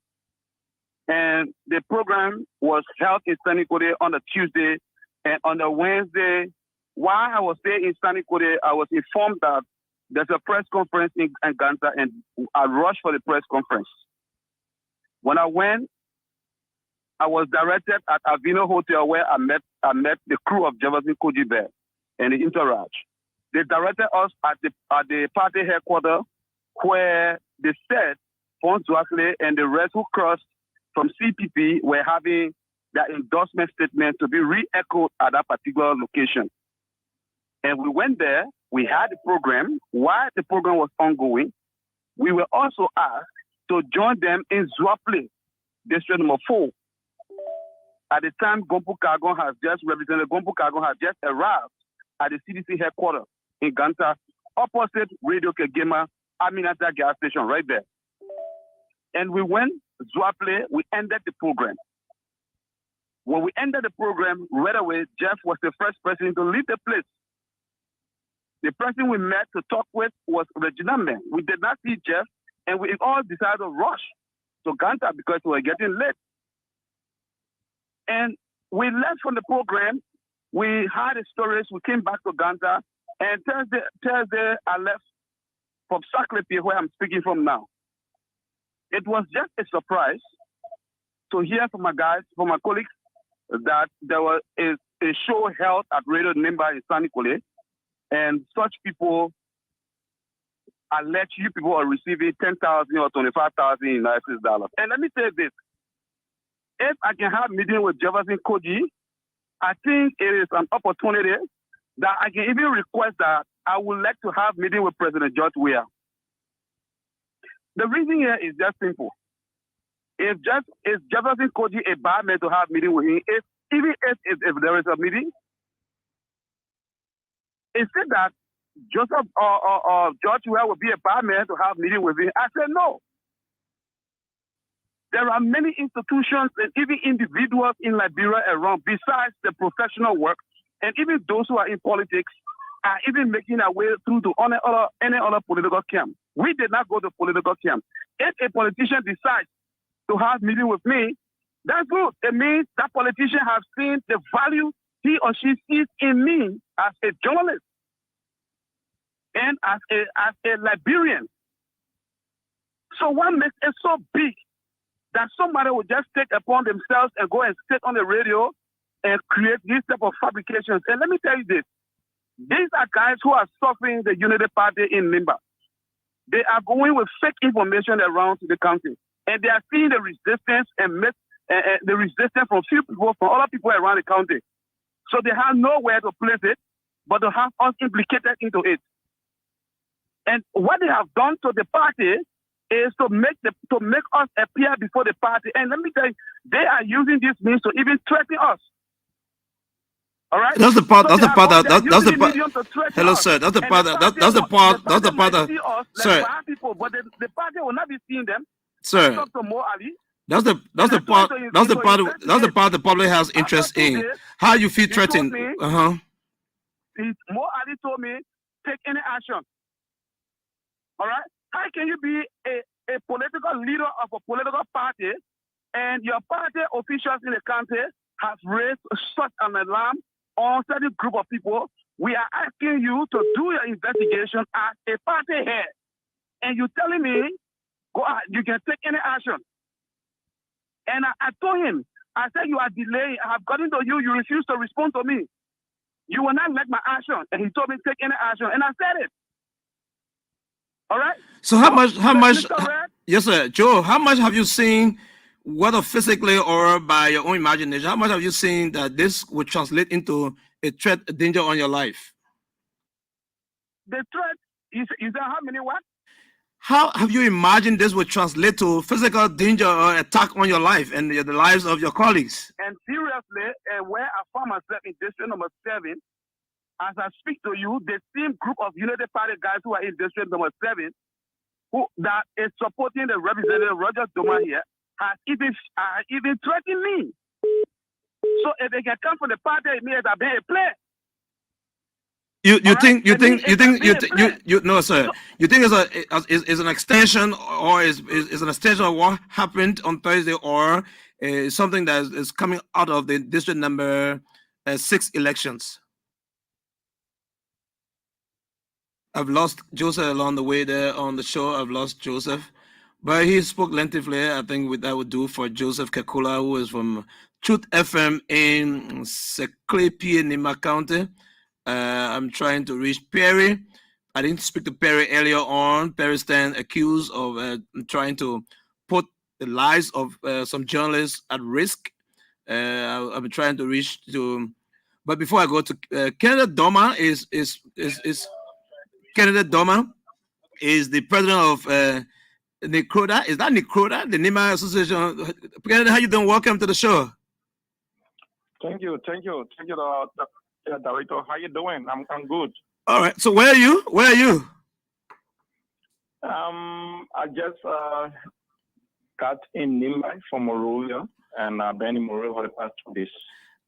And the program was held in Saniquale on a Tuesday, and on a Wednesday, while I was there in Saniquale, I was informed that there's a press conference in Ganta, and I rushed for the press conference. When I went, I was directed at Avino Hotel where I met the crew of Jefferson Koji there and the entourage. They directed us at the party headquarters where they said Fons Duakle and the rest who crossed from CPP were having their endorsement statement to be re-echoed at that particular location. And we went there, we had the program. While the program was ongoing, we were also asked to join them in Zouaple, district number 4. At the time, Gompu Kagon has just arrived at the CDC headquarters in Ganta, opposite Radio Kegema, Aminata gas station right there. And we went Zouaple, we ended the program. When we ended the program, right away, Jeff was the first person to leave the place. The person we met to talk with was Regina Man. We did not see Jeff, and we all decided to rush to Ganta because we were getting late. And we left from the program, We had a storage. We came back to Ghana, and Thursday I left from Sacré-Pied, where I'm speaking from now. It was just a surprise to hear from my guys, from my colleagues, that there was a show held at Radio Nimba in Sanikole, and such people, alleged you people are receiving 10,000 or 25,000 United States dollars. And let me say this: if I can have a meeting with Jefferson Koji, I think it is an opportunity that I can even request that I would like to have a meeting with President George Weah. The reason here is just simple. Is Jefferson Koji a bad man to have a meeting with him? Even if there is a meeting, is it that Joseph or George Weah would be a bad man to have a meeting with him? I said no. There are many institutions and even individuals in Liberia around, besides the professional work, and even those who are in politics are even making their way through to any other political camp. We did not go to political camp. If a politician decides to have a meeting with me, that's good. It means that politician has seen the value he or she sees in me as a journalist and as a Liberian. So what makes it so big that somebody would just take upon themselves and go and sit on the radio and create these type of fabrications? And let me tell you this. These are guys who are suffering the Unity Party in Nimba. They are going with fake information around the country. And they are seeing the resistance and the resistance from few people, from other people around the country. So they have nowhere to place it, but to have us implicated into it. And what they have done to the party is to make us appear before the party. And let me tell you, they are using this means to even threaten us. All right. That's the part. So That's the part. That's the part. Hello, us. sir. That's the And part. That's the part. That's the part. See us like Sir. bad people, but the party will not be seeing them. Sir. Talk to Mo Ali. That's the part. That's the part. That's the part the public has interest in. How you feel threatened? Mo Ali told me, take any action. All right. How can you be a political leader of a political party and your party officials in the country have raised such an alarm on certain group of people? We are asking you to do your investigation as a party head. And you're telling me, go ahead, you can take any action. And I told him, I said, you are delaying. I have gotten to you. You refuse to respond to me. You will not like my action. And he told me, take any action. And I said it. All right. So how much? Yes, sir, Joe. How much have you seen, whether physically or by your own imagination? How much have you seen that this would translate into a threat, a danger on your life? The threat is that how many what? How have you imagined this would translate to physical danger or attack on your life and the lives of your colleagues? And seriously, where I found myself in district number 7. As I speak to you, the same group of United Party guys who are in district number 7, that is supporting the representative Roger Doma here, has even threatened me. So if they can come from the party, it means I've been a player. No, sir. You think it's an extension, or is an extension of what happened on Thursday, or something that is coming out of the district number 6 elections? I've lost Joseph along the way there on the show. I've lost Joseph, but he spoke lengthily. I think that would do for Joseph Kekula, who is from Truth FM in Sacré-Pied, Nimba County. I'm trying to reach Perry. I didn't speak to Perry earlier on. Perry stands accused of trying to put the lives of some journalists at risk. I'm trying to reach to, but before I go to Canada Doma is Canada Doma is the president of Nikroda. Is that Nikroda, the Nimba Association? Canada, how you doing? Welcome to the show. Thank you, director. How you doing? I'm good. All right. So where are you? I just got in Nimba from Monrovia, and I've been in Monrovia for the past 2 days.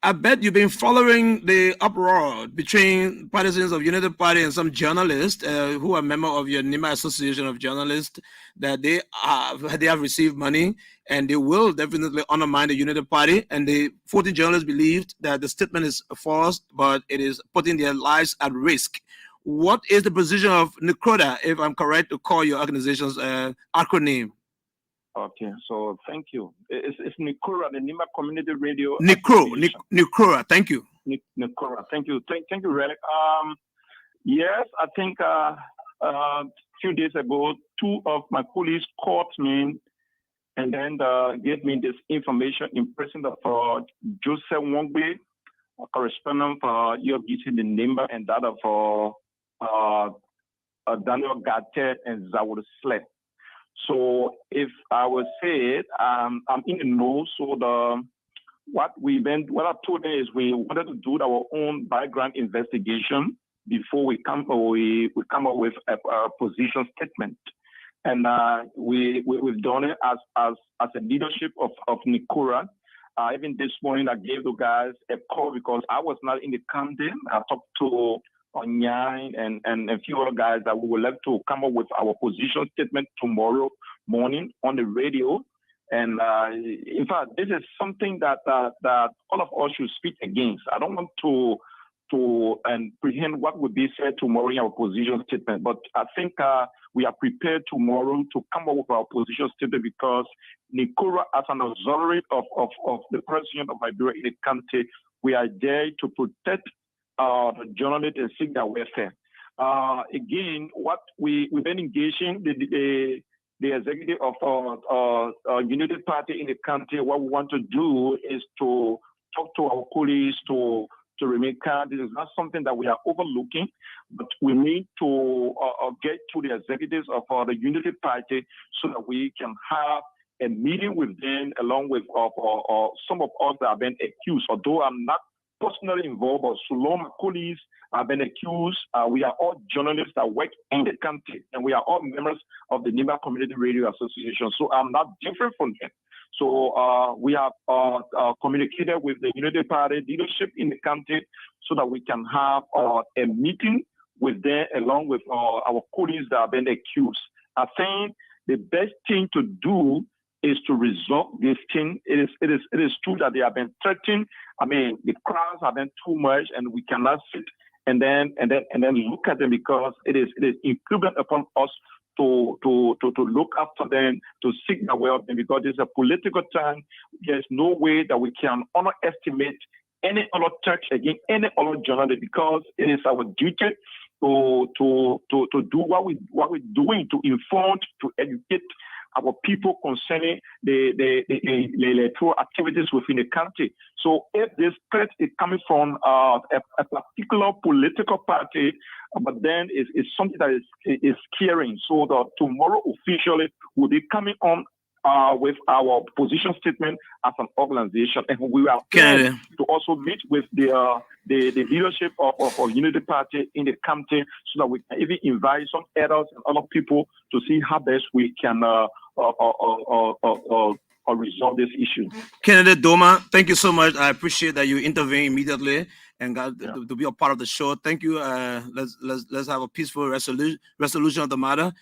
I bet you've been following the uproar between partisans of United Party and some journalists who are members of your NIMA Association of Journalists, that they have received money and they will definitely undermine the United Party. And the 40 journalists believed that the statement is false, but it is putting their lives at risk. What is the position of NICRODA, if I'm correct to call your organization's acronym? Okay, so thank you. It's Nikora, the Nima Community Radio. Nikora, thank you. Nikora, thank you. Thank you, Relic. Yes, I think a few days ago, two of my colleagues called me and then gave me this information in person of Joseph Wongbe, a correspondent for ELBC, the number, and that of Daniel Gatet and Zawud Sled. So if I would say it, I'm in the know. So what I told them is we wanted to do our own background investigation before we come up with a position statement, and we've done it as a leadership of Nikora. Even this morning, I gave the guys a call because I was not in the county. I talked to Onyai and a few other guys that we would like to come up with our position statement tomorrow morning on the radio. And in fact, this is something that all of us should speak against. I don't want to prehend what would be said tomorrow in our position statement, but I think we are prepared tomorrow to come up with our position statement because Nikora, as an auxiliary of the president of Liberia in the country, we are there to protect the journalists and seek their welfare. Again, what we've been engaging the executive of United Party in the country. What we want to do is to talk to our colleagues to remain calm. This is not something that we are overlooking, but we need to get to the executives of the Unity Party so that we can have a meeting with them along with some of us that have been accused. Although I'm not personally involved, but Solomon colleagues have been accused. We are all journalists that work in the country, and we are all members of the Nima Community Radio Association. So I'm not different from them. So we have communicated with the Unity Party leadership in the country so that we can have a meeting with them along with our colleagues that have been accused. I think the best thing to do is to resolve this thing. It is true that they have been threatened. I mean, the crowds have been too much, and we cannot sit and then look at them because it is incumbent upon us to look after them, to seek their well-being, because it's a political time. There's no way that we can underestimate any other church against any other journalist, because it is our duty to do what we're doing, to inform, to educate our people concerning the electoral activities within the country. So if this threat is coming from a particular political party, but then it's something that is scaring. So that tomorrow officially will be coming on with our position statement as an organization, and we are planning to also meet with the leadership of Unity Party in the country, so that we can even invite some adults and other people to see how best we can resolve this issue. Kennedy Doma, thank you so much. I appreciate that you intervene immediately and got to be a part of the show. Thank you. Let's have a peaceful resolution of the matter.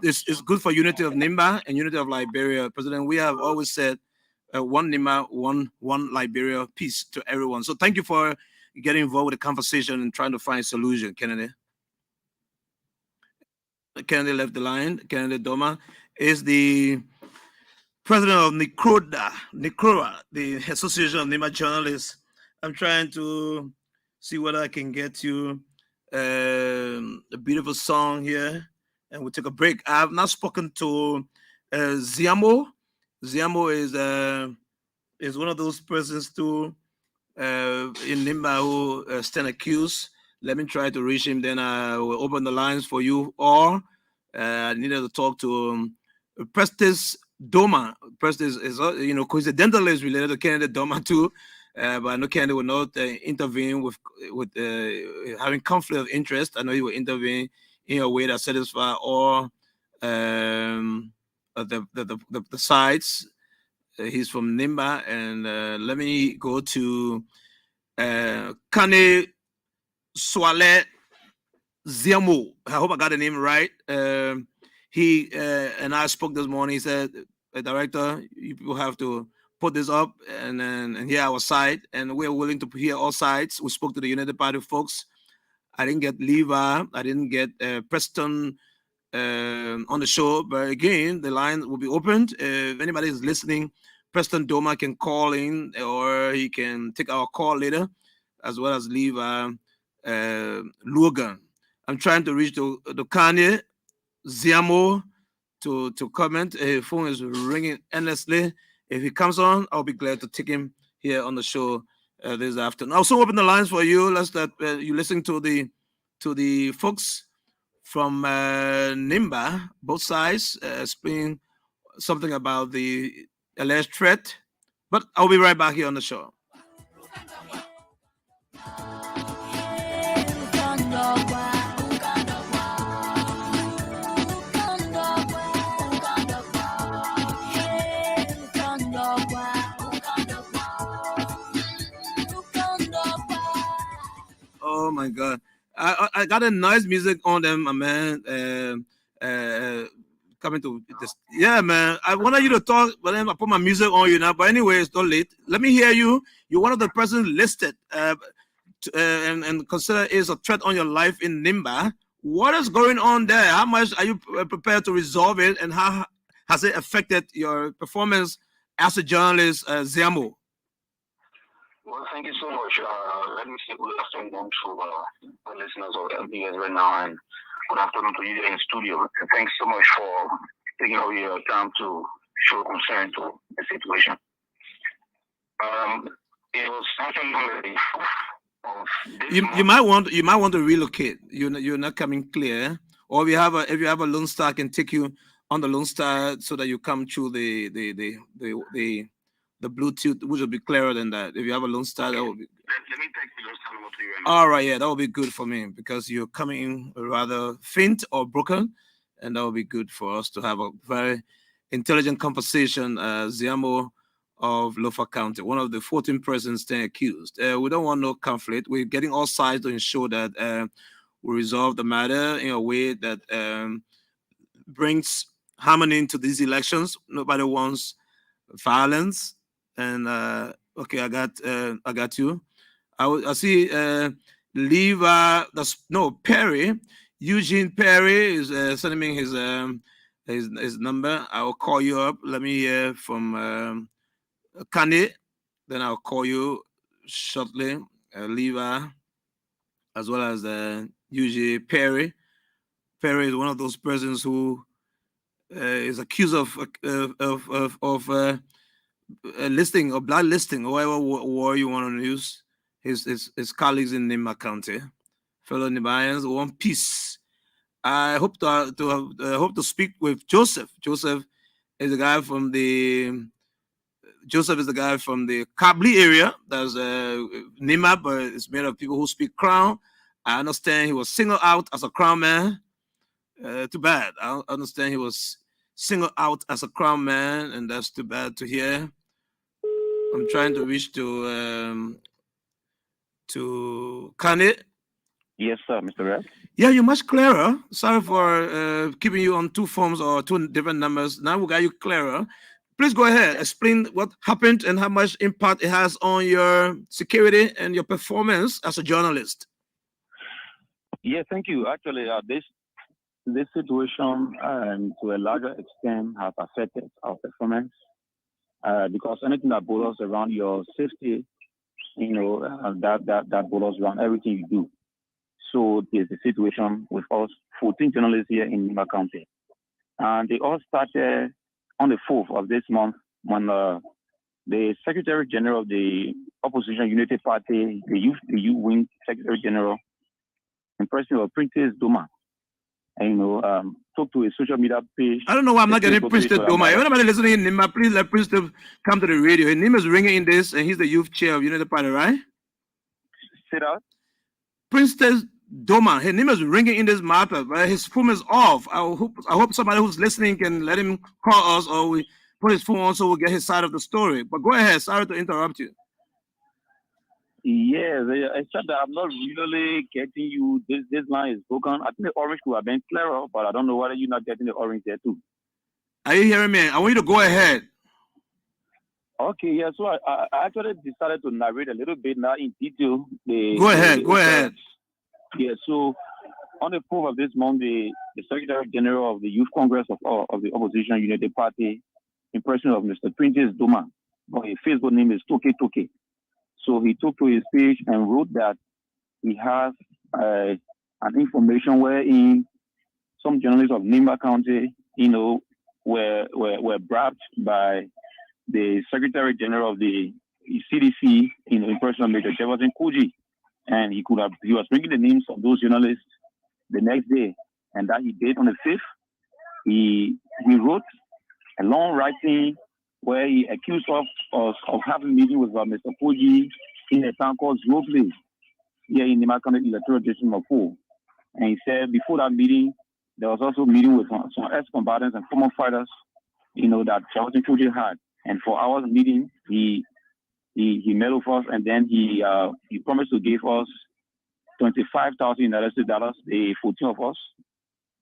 It's good for unity of Nimba and unity of Liberia, President. We have always said one Nimba, one Liberia, peace to everyone. So thank you for getting involved with the conversation and trying to find a solution, Kennedy. Kennedy left the line. Kennedy Doma is the president of NICRODA, the Association of Nimba Journalists. I'm trying to see whether I can get you a beautiful song here, and we'll take a break. I have not spoken to Ziamo. Ziamo is one of those persons too in Nimba who stand accused. Let me try to reach him, then I will open the lines for you. Or I needed to talk to Prestes Doma. Prestes is coincidentally is related to Kennedy Doma too. But I know Kennedy will not intervene with having conflict of interest. I know he will intervene in a way that satisfies all the sides. He's from Nimba. And let me go to Kane Swale Ziamo. I hope I got the name right. He and I spoke this morning. He said, Director, you people have to put this up and hear our side. And we're willing to hear all sides. We spoke to the United Party folks. I didn't get Leva. I didn't get Preston on the show. But again, the line will be opened. If anybody is listening, Preston Doma can call in or he can take our call later, as well as Leva Logan. I'm trying to reach the Kanye Ziamo to comment. His phone is ringing endlessly. If he comes on, I'll be glad to take him here on the show this afternoon. I'll also open the lines for you. Let's that you listen to the folks from Nimba, both sides, explaining something about the alleged threat. But I'll be right back here on the show. Oh my God. I got a nice music on them, my man. Coming to this. Yeah, man. I wanted you to talk, but then I put my music on you now. But anyway, it's not late. Let me hear you. You're one of the persons listed and consider is a threat on your life in Nimba. What is going on there? How much are you prepared to resolve it? And how has it affected your performance as a journalist, Ziamo? Well, thank you so much. Let me say good afternoon to the listeners of LBS right now, and good afternoon to you in the studio. And thanks so much for taking out your time to show concern to the situation. It was something you might want to relocate. You're not coming clear. Or if you have a Lone Star, I can take you on the Lone Star so that you come through the Bluetooth, which will be clearer than that. If you have a Lone Star, that will be. Let me take the Lone Star number to you. All right, yeah, that will be good for me because you're coming rather faint or broken, and that will be good for us to have a very intelligent conversation. Ziamo of Lofa County, one of the 14 persons staying accused. We don't want no conflict. We're getting all sides to ensure that we resolve the matter in a way that brings harmony into these elections. Nobody wants violence. And okay, I got you. I see Perry, Eugene Perry is sending me his number. I will call you up. Let me hear from Kanye. Then I'll call you shortly. Levi, as well as Eugene Perry. Perry is one of those persons who is accused of listing or blacklisting, or whatever word you want to use, his colleagues in Nimba County, fellow Nimbayans. One piece. I hope to speak with Joseph. Joseph is the guy from the Kabli area. That's Nimba, but it's made of people who speak Crown. I understand he was singled out as a Crown man. Too bad. I understand he was singled out as a Crown man, and that's too bad to hear. I'm trying to reach to Kanye. Yes, sir, Mr. Red. Yeah, you're much clearer. Sorry for keeping you on two forms or two different numbers. Now we got you clearer. Please go ahead. Explain what happened and how much impact it has on your security and your performance as a journalist. Yeah, thank you. Actually, this situation to a larger extent has affected our performance because anything that bothers around your safety, that bothers around everything you do. So there's a situation with us 14 journalists here in Nimba County. And they all started on the 4th of this month when the Secretary General of the Opposition Unity Party, the youth wing Secretary General, and President of Princess Doma, talk to a social media page. I don't know why I'm not getting Princess Doma. Everybody listening in Nimba, please let Princess come to the radio. His name is ringing in this, and he's the youth chair of Unity Party, right? Say that. Princess Doma, his name is ringing in this matter, but his phone is off. I hope somebody who's listening can let him call us, or we put his phone on so we'll get his side of the story. But go ahead. Sorry to interrupt you. Yes, except that I'm not really getting you. This line is broken. I think the orange could have been clearer, but I don't know whether you're not getting the orange there too. Are you hearing me? I want you to go ahead. Okay, yeah. So I actually decided to narrate a little bit now in detail. Go ahead. Yeah. So on the 4th of this month, the Secretary General of the Youth Congress of the Opposition United Party, in person of Mr. Princess Doma, but his Facebook name is Toke Toke. So he took to his page and wrote that he has an information wherein some journalists of Nimba County, were bribed by the Secretary General of the CDC, in person of Major Jefferson Koji, and he was bringing the names of those journalists the next day, and that he did on the 5th. He wrote a long writing where he accused us of having a meeting with Mr. Koji in a town called Zwople, here in the County Electoral District No. 4. And he said before that meeting, there was also a meeting with some ex-combatants and former fighters, that Jefferson Koji had. And for our meeting, he met with us, and then he promised to give us $25,000 United States dollars, the 14 of us,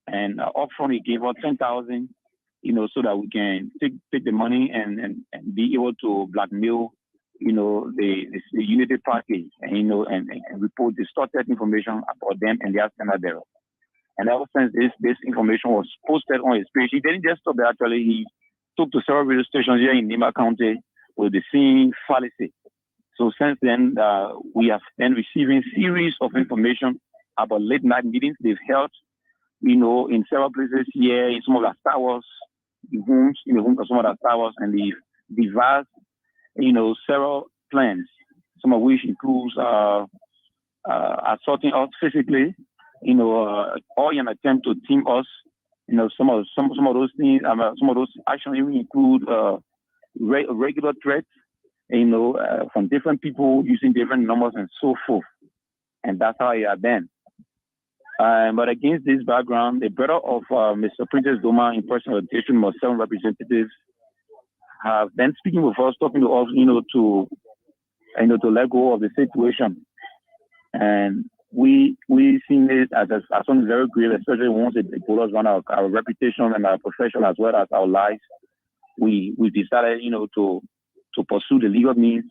and upfront he gave us $10,000, so that we can take the money and be able to blackmail, the Unity Party, and report distorted information about them and their standard bearer. And ever since this information was posted on his page, he didn't just stop there. Actually, he took to several radio stations here in Nimba County with the same fallacy. So since then, we have been receiving series of information about late night meetings they've held, in several places here, in some of the towers, in the homes of some of the towers, and they've devised, several plans, some of which includes assaulting us physically, all in an attempt to team us. Some of those things, some of those actions even include regular threats, from different people using different numbers and so forth. And that's how it had been. But against this background, the brother of Mr. Princess Doma, in person of the District No. 7 representatives, have been speaking with us, talking to us, to let go of the situation. And we seen it as something very grave, especially once it put us on our reputation and our profession as well as our lives. We decided, to pursue the legal means,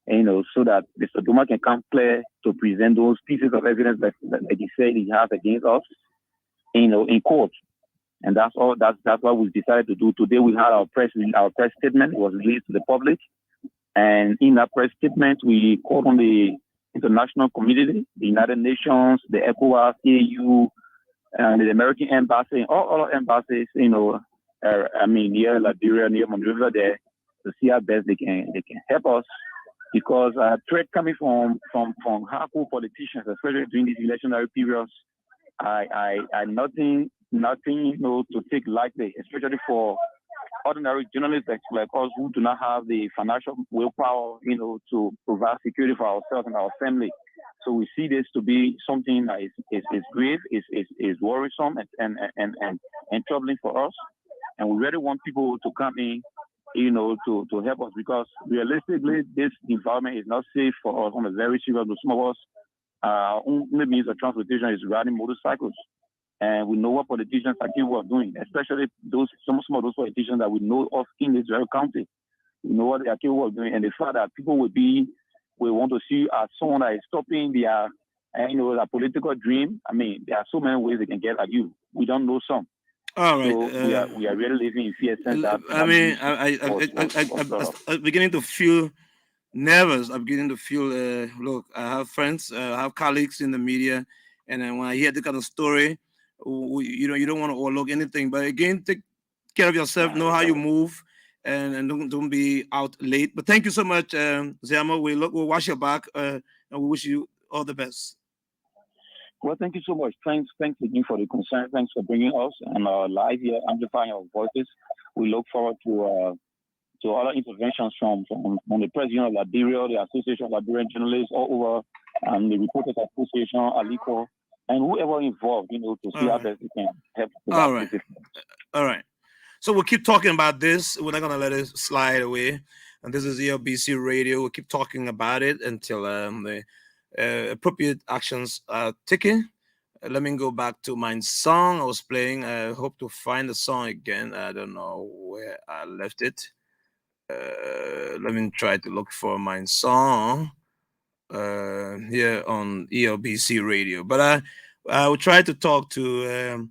so that Mr. Doma can come clear to present those pieces of evidence that he said he has against us, in court. And that's all. That's what we decided to do. Today we had our press statement. It was released to the public, and in that press statement we called on the international community, the United Nations, the ECOWAS, AU, and the American embassy, all other embassies, near Liberia, near Monrovia, there, to see how best they can help us, because threat coming from hardcore politicians, especially during these electionary periods, I nothing to take lightly, especially for ordinary journalists like us who do not have the financial willpower, to provide security for ourselves and our family. So we see this to be something that is grave, is worrisome and troubling for us. And we really want people to come in, to help us, because realistically, this environment is not safe for us on a very serious level. Some of us, only means of transportation is riding motorcycles. And we know what politicians are capable of doing, especially some of those politicians that we know of in this very county. We know what they are capable of doing, and the fact that people will want to see as someone that is stopping their political dream. I mean, there are so many ways they can get at you. We don't know some. All right. So we are really living in fear. I'm beginning to feel nervous. I'm beginning to feel. Look, I have friends, I have colleagues in the media, and then when I hear this kind of story, you don't want to overlook anything. But again, take care of yourself. Know how you move, and don't be out late. But thank you so much, Ziama. We'll watch your back, and we wish you all the best. Well, thank you so much. Thanks again for the concern. Thanks for bringing us and our live here, amplifying our voices. We look forward to other interventions from the President of Liberia, the Association of Liberian Journalists, all over, the Reporters Association, Aliko, and whoever involved, to see how best we can help. All right. So we'll keep talking about this. We're not gonna let it slide away. And this is ELBC Radio. We'll keep talking about it until the appropriate actions are taken. Let me go back to my song I was playing. I hope to find the song again. I don't know where I left it. Let me try to look for my song here on ELBC Radio. But I will try to talk to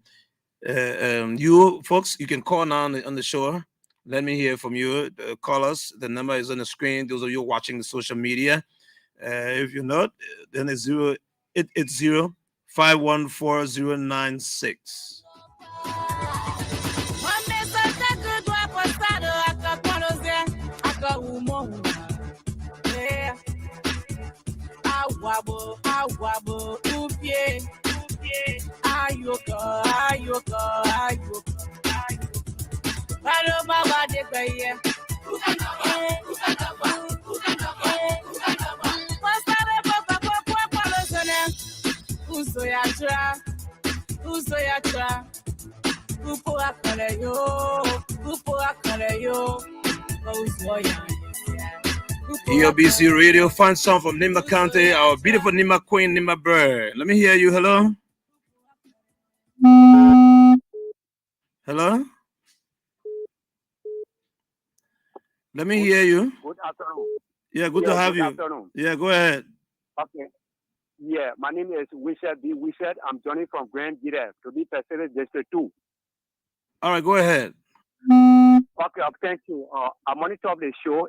you folks. You can call now on the show. Let me hear from you. Call us. The number is on the screen. Those of you watching the social media. If you're not, then it's 0880 514 096. ELBC Radio, fun song from Nimba County, our beautiful Nimba Queen, Nimba Bird. Let me hear you. Hello? Hello? Let me hear you. Good afternoon. Yeah, good to have good you. Afternoon. Yeah, go ahead. Okay. Yeah, my name is Wishad B. Wishad. I'm joining from Grand Gire to be Pacific District 2. All right, go ahead. Okay, thank you. I monitor the show.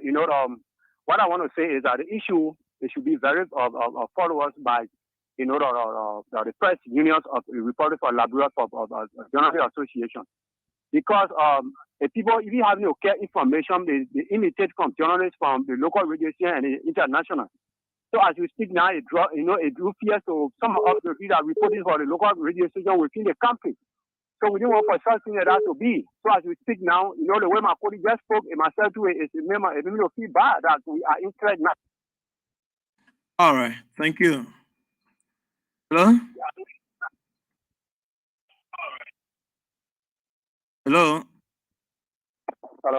What I want to say is that the issue, it should be very followed by, the press unions of Reporters for Liberia of Journalist Association. Because the people, if you have no care information, they imitate from journalists from the local radio station and the international. So as we speak now, it drew fear to some of the people that are reporting for the local radio station within the country. So we didn't want for something like that to be. So as we speak now, the way my colleague just spoke, and myself too, is a little feel bad that we are interested now. All right, thank you. Hello? Hello? Hello?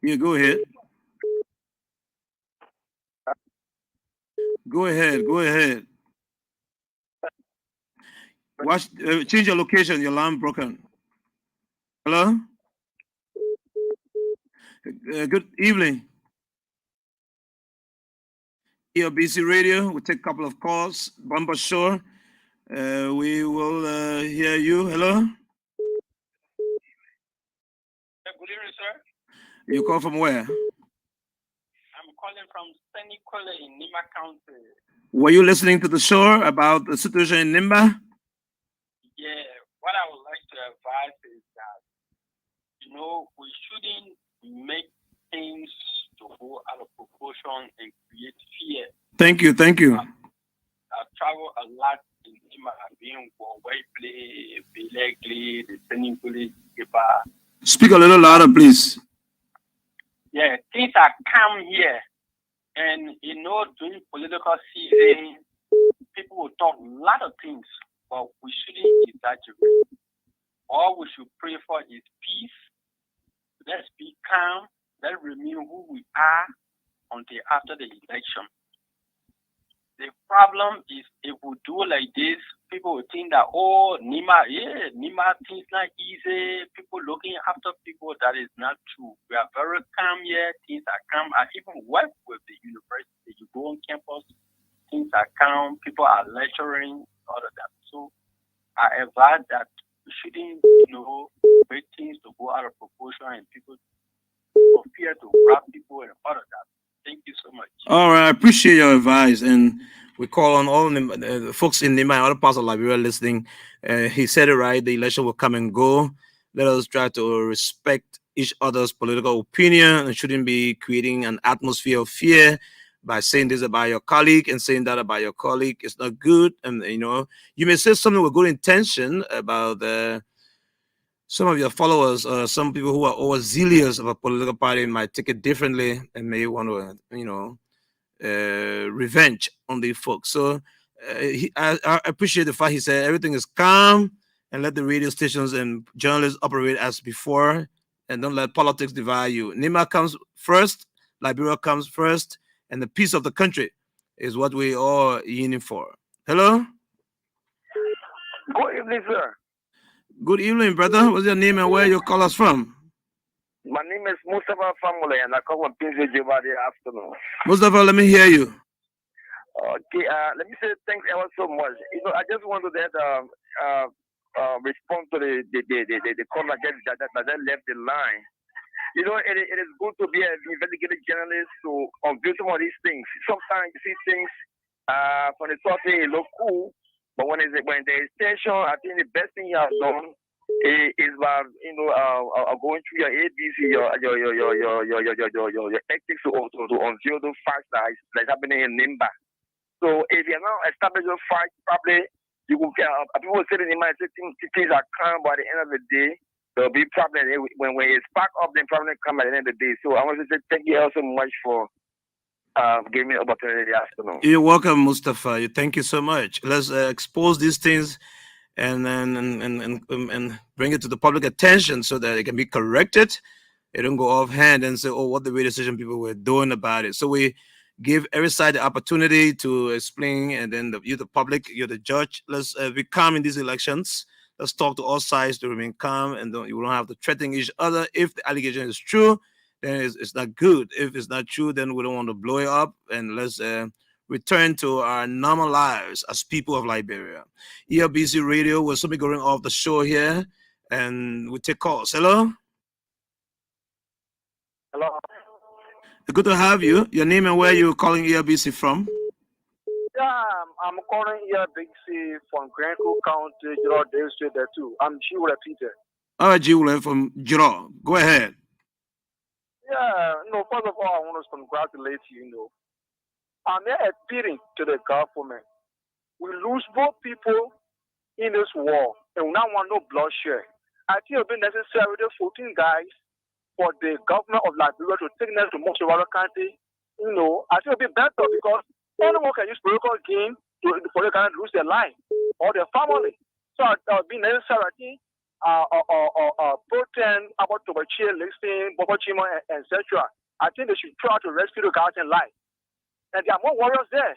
Yeah, go ahead. Go ahead. Watch, change your location. Your line broken. Hello. Good evening. ELBC Radio. We'll take a couple of calls. Bumper Shore. We will hear you. Hello. Good evening, sir. You call from where? I'm calling from Senikole in Nima County. Were you listening to the show about the situation in Nimba? Yeah, what I would like to advise is that, we shouldn't make things to go out of proportion and create fear. Thank you. I've traveled a lot in Nima. I've been Whiteplay, Belegli, the Senikole, Eba. Speak a little louder, please. Yeah, things are calm here. And, during political season, people will talk a lot of things, but we shouldn't exaggerate. All we should pray for is peace. Let's be calm. Let's remain who we are until after the election. The problem is if we do like this, people will think that, Nima, things not easy. People looking after people. That is not true. We are very calm here. Things are calm. I even work with the university. You go on campus, things are calm. People are lecturing, all of that. So I advise that we shouldn't, make things to go out of proportion and people fear to grab people and all of that. Thank you so much. All right, I appreciate your advice, and we call on all the folks in Nima and other parts of Liberia listening. He said it right. The election will come and go. Let us try to respect each other's political opinion and shouldn't be creating an atmosphere of fear by saying this about your colleague and saying that about your colleague. It's not good. And, you may say something with good intention about some of your followers, some people who are overzealous of a political party might take it differently and may want to, revenge on the folks. So I appreciate the fact he said everything is calm and let the radio stations and journalists operate as before. and don't let politics divide you. Nimba comes first, Liberia comes first, and the peace of the country is what we are yearning for. Hello? Good evening, sir. Good evening, brother. What's your name and where you call us from? My name is Mustafa Family, and I come from PCJ by the afternoon. Mustafa, let me hear you. Okay, let me say thanks ever so much. I just want to respond to the caller that left the line. It is good to be an investigative journalist to unveil some of these things. Sometimes you see things from the top, it look cool, but when there is tension, I think the best thing you have done is by going through your ELBC, your ethics to unveil the facts that's happening in Nimba. So if you're not established your fact, probably you will get people say in Nimba things are calm, but at the end of the day there'll be problem when it's back up. Then problem come at the end of the day. So I want to say thank you all so much for giving me the opportunity this afternoon. You're welcome, Mustafa. Thank you so much. Let's expose these things and bring it to the public attention so that it can be corrected. It don't go off hand and say, oh, what the radio station people were doing about it. So we give every side the opportunity to explain, and then you, the public, you're the judge. Let's be calm in these elections. Let's talk to all sides to remain calm, and you don't have to threaten each other. If the allegation is true, then it's not good. If it's not true, then we don't want to blow it up, and let's return to our normal lives as people of Liberia. ELBC Radio will soon be going off the show here, and we take calls. Hello? Hello? Good to have you. Your name and where you're calling ELBC from? Yeah, I'm calling ELBC from Granville County, Girard District there too. I'm Jiwule Peter. All right, Jiwule from Girard. Go ahead. Yeah, first of all, I want to congratulate you. I'm appealing to the government. We lose both people in this war, and we don't want no bloodshed. I think it would be necessary to 14 guys for the government of Liberia to take them to Montreal County. I think it would be better because anyone can use political gain for the Ghana to lose their life or their family. So it would be necessary, I think, pretend about Tobachi, listing, Bobochimo, etc. I think they should try to rescue the guys in life. And there are more warriors there.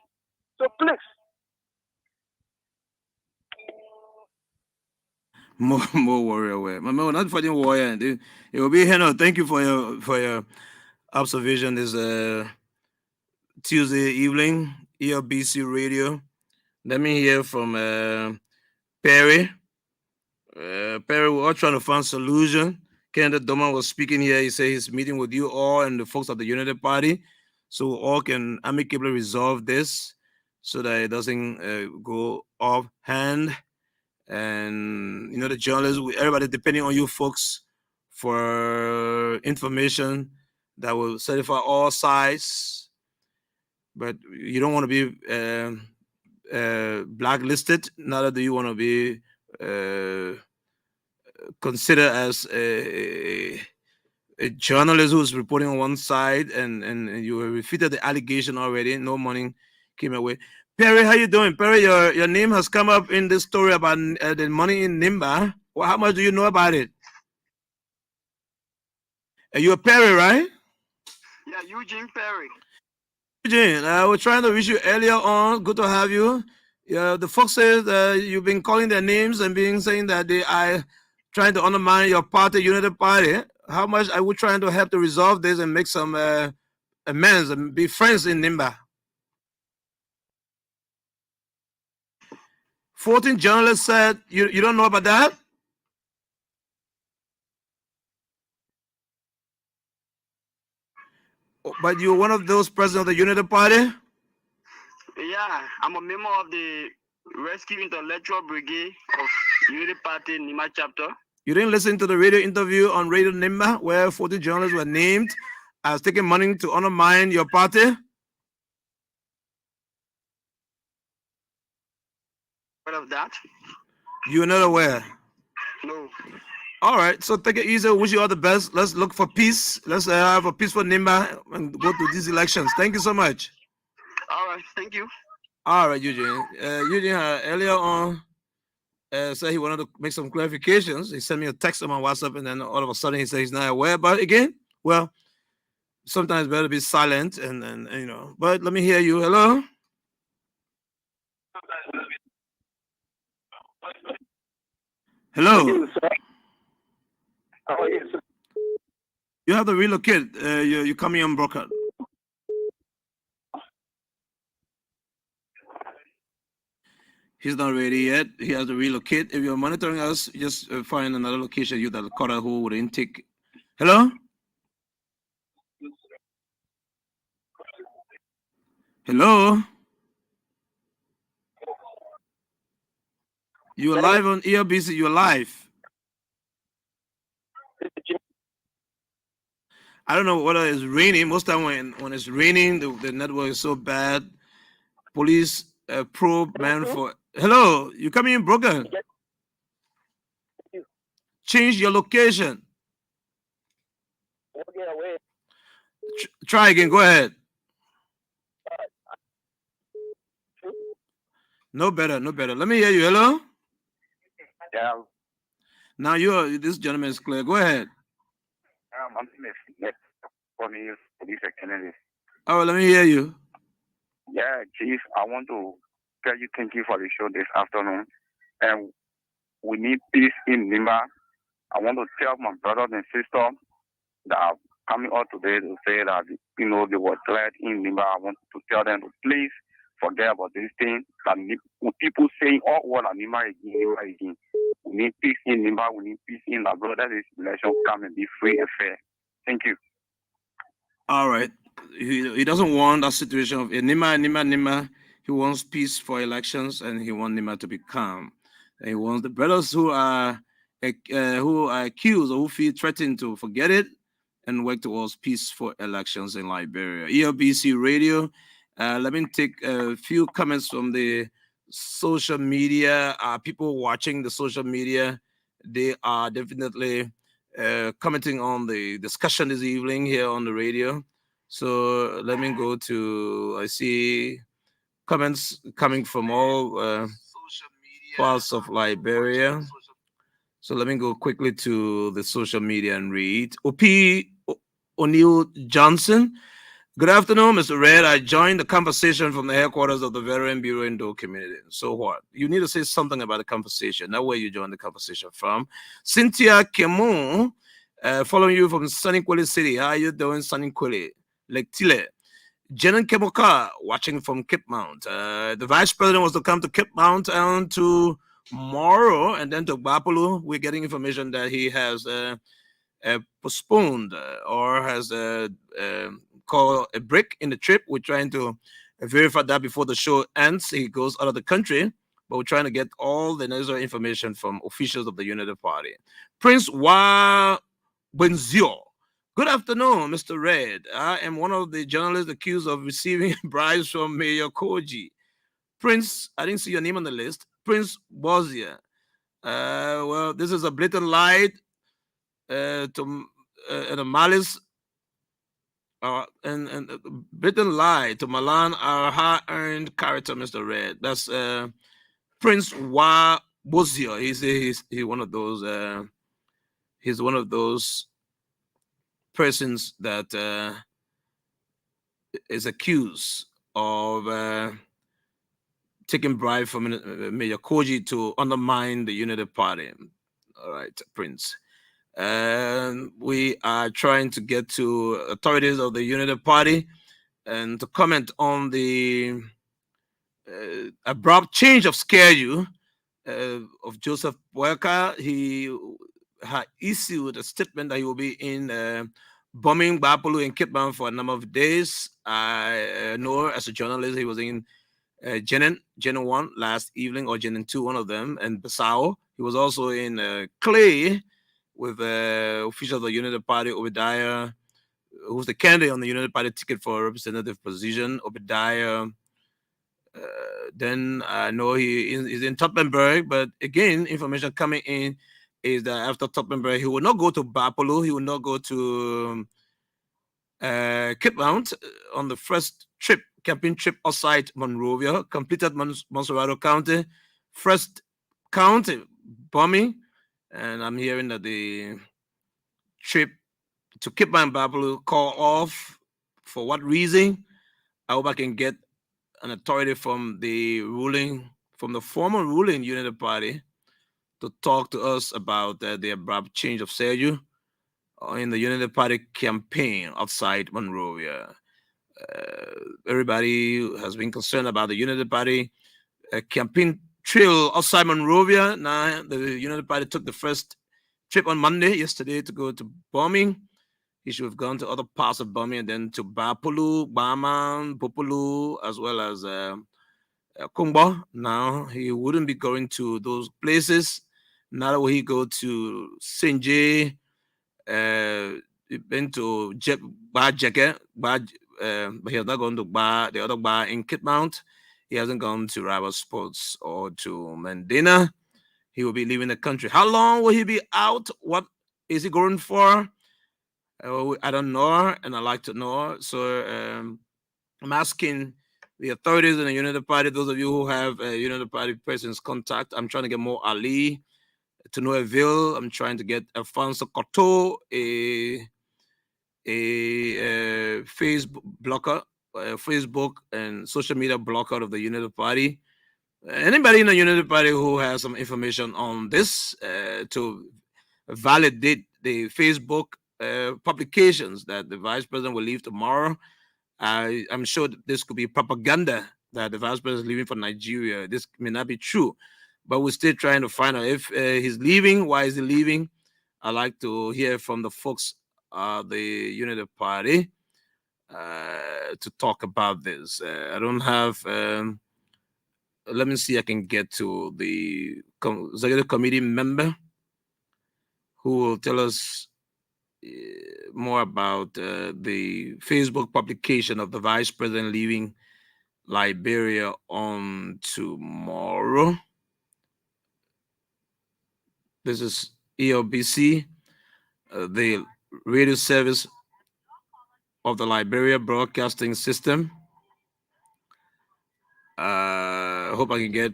So please. More warrior way. My man, we're not fighting warrior. It will be here. Thank you for your observation this Tuesday evening, ELBC Radio. Let me hear from Perry. Perry, we're all trying to find solution. Kenneth Doman was speaking here. He said he's meeting with you all and the folks of the Unity Party, so all can amicably resolve this so that it doesn't go off hand. And the journalists, everybody depending on you folks for information that will satisfy all sides. But you don't want to be blacklisted. Neither do you want to be considered as a journalist who's reporting on one side, and you refuted the allegation already. No money came away. Perry, how you doing? Perry, your name has come up in this story about the money in Nimba. Well, how much do you know about it? You're Perry, right? Yeah, Eugene Perry. Eugene, I was trying to reach you earlier on. Good to have you. Yeah, the folks said you've been calling their names and saying that they are trying to undermine your party, Unity Party. How much are we trying to help to resolve this and make some amends and be friends in Nimba? 14 journalists said you don't know about that? But you're one of those presidents of the Unity Party? Yeah, I'm a member of the Rescue Intellectual Brigade of Unity Party Nimba chapter. You didn't listen to the radio interview on Radio Nimba where 14 journalists were named as taking money to undermine your party? Of that? You're not aware? No. All right, so take it easy. Wish you all the best. Let's look for peace. Let's have a peaceful Nimba and go to these elections. Thank you so much. All right, thank you. All right, Eugene. Eugene, earlier on, said he wanted to make some clarifications. He sent me a text on my WhatsApp, and then all of a sudden he said he's not aware. But again, well, sometimes better be silent and you know. But let me hear you. Hello. Hello. How are you, sir? You have to relocate. You coming on broadcast. He's not ready yet. He has to relocate. If you're monitoring us, just find another location. You that caller who would intake. Hello. Hello. You're live on ELBC. You're live. I don't know whether it's raining. Most time when it's raining, the network is so bad. Police probe man for. Hello, you coming in broken? Change your location. Try again. Go ahead. No better. No better. Let me hear you. Hello. Yeah. Now this gentleman is clear. Go ahead. I'm for me, police academy. Oh, let me hear you. Yeah, Chief, I want to tell you thank you for the show this afternoon. And we need peace in Nimba. I want to tell my brothers and sisters that are coming out today to say that, you know, they were glad in Nimba. I want to tell them to please forget about this thing. That people saying, oh, what are Nimba again, Nimba again. We need peace in Nimba. We need peace in our brother. This election come and be free and fair. Thank you. All right. He doesn't want that situation of Nima. He wants peace for elections, and he wants Nima to be calm. And he wants the brothers who are accused or who feel threatened to forget it and work towards peaceful elections in Liberia. ELBC Radio. Let me take a few comments from the social media. People watching the social media, they are definitely commenting on the discussion this evening here on the radio. So let me go to, I see comments coming from all parts of Liberia. So let me go quickly to the social media and read. O'Neill Johnson. Good afternoon, Mr. Red. I joined the conversation from the headquarters of the Veteran Bureau in Indo community. So what? You need to say something about the conversation. That's where you joined the conversation from. Cynthia Kemu, following you from Sunny Kweli City. How are you doing, Sunny Kweli? Lake Tile. Jenan Kemoka, watching from Cape Mount. The vice president was to come to Cape Mount on tomorrow and then to Bapulu. We're getting information that he has postponed or has called a break in the trip. We're trying to verify that before the show ends. He goes out of the country, but we're trying to get all the necessary information from officials of the United Party. Prince Wa Benzio. Good afternoon, Mr. Red. I am one of the journalists accused of receiving bribes from Mayor Koji. Prince, I didn't see your name on the list. Prince Bozia. Well, this is a blatant lie and a malice and blatant lie to malign our hard-earned character, Mr. Red. That's Prince Wa Bozia. He's one of those. He's one of those persons that is accused of taking bribe from Mayor Koji to undermine the United Party. All right, Prince. And we are trying to get to authorities of the United Party and to comment on the abrupt change of schedule of Joseph Boyka. He had issued a statement that he will be in bombing Bapulu and Cape Town for a number of days. I know as a journalist he was in Jenin 1 last evening, or Jenin 2, one of them, and Bissau. He was also in Clay with officials of the United Party, Obadiah, who's the candidate on the United Party ticket for a representative position. Obadiah. Then I know he is in Toppenberg, but again, information coming in is that after Toppenberg, he will not go to Bapulu, he will not go to Cape Mount on the first camping trip outside Monrovia, completed Monserrado County, first County bombing, and I'm hearing that the trip to Kipman Babalu call off. For what reason? I hope I can get an authority from the former ruling Unity Party to talk to us about the abrupt change of schedule in the Unity Party campaign outside Monrovia. Everybody has been concerned about the Unity Party campaign trail outside Monrovia. Now, the Unity Party took the first trip on Monday, yesterday, to go to bombing. He should have gone to other parts of bombing and then to Bapulu, Baman, Populu, as well as Kumba. Now, he wouldn't be going to those places. Now will he go to Sinje, he been to Bar Jacket, but he has not gone to the other bar in Kitmount. He hasn't gone to Rival Sports or to Mandina. He will be leaving the country. How long will he be out? What is he going for? I don't know, and I like to know. So I'm asking the authorities in the Unity Party, those of you who have a Unity Party person's contact. I'm trying to get more Ali to Noeville. I'm trying to get Alfonso Cotto, a Facebook blocker, Facebook and social media blocker of the Unity Party. Anybody in the Unity Party who has some information on this to validate the Facebook publications that the vice president will leave tomorrow. I'm sure that this could be propaganda that the vice president is leaving for Nigeria. This may not be true, but we're still trying to find out if he's leaving. Why is he leaving? I'd like to hear from the folks the Unity Party to talk about this. I don't have. Let me see. I can get to the executive committee member who will tell us more about the Facebook publication of the vice president leaving Liberia on tomorrow. This is ELBC, the radio service of the Liberia Broadcasting System. I hope I can get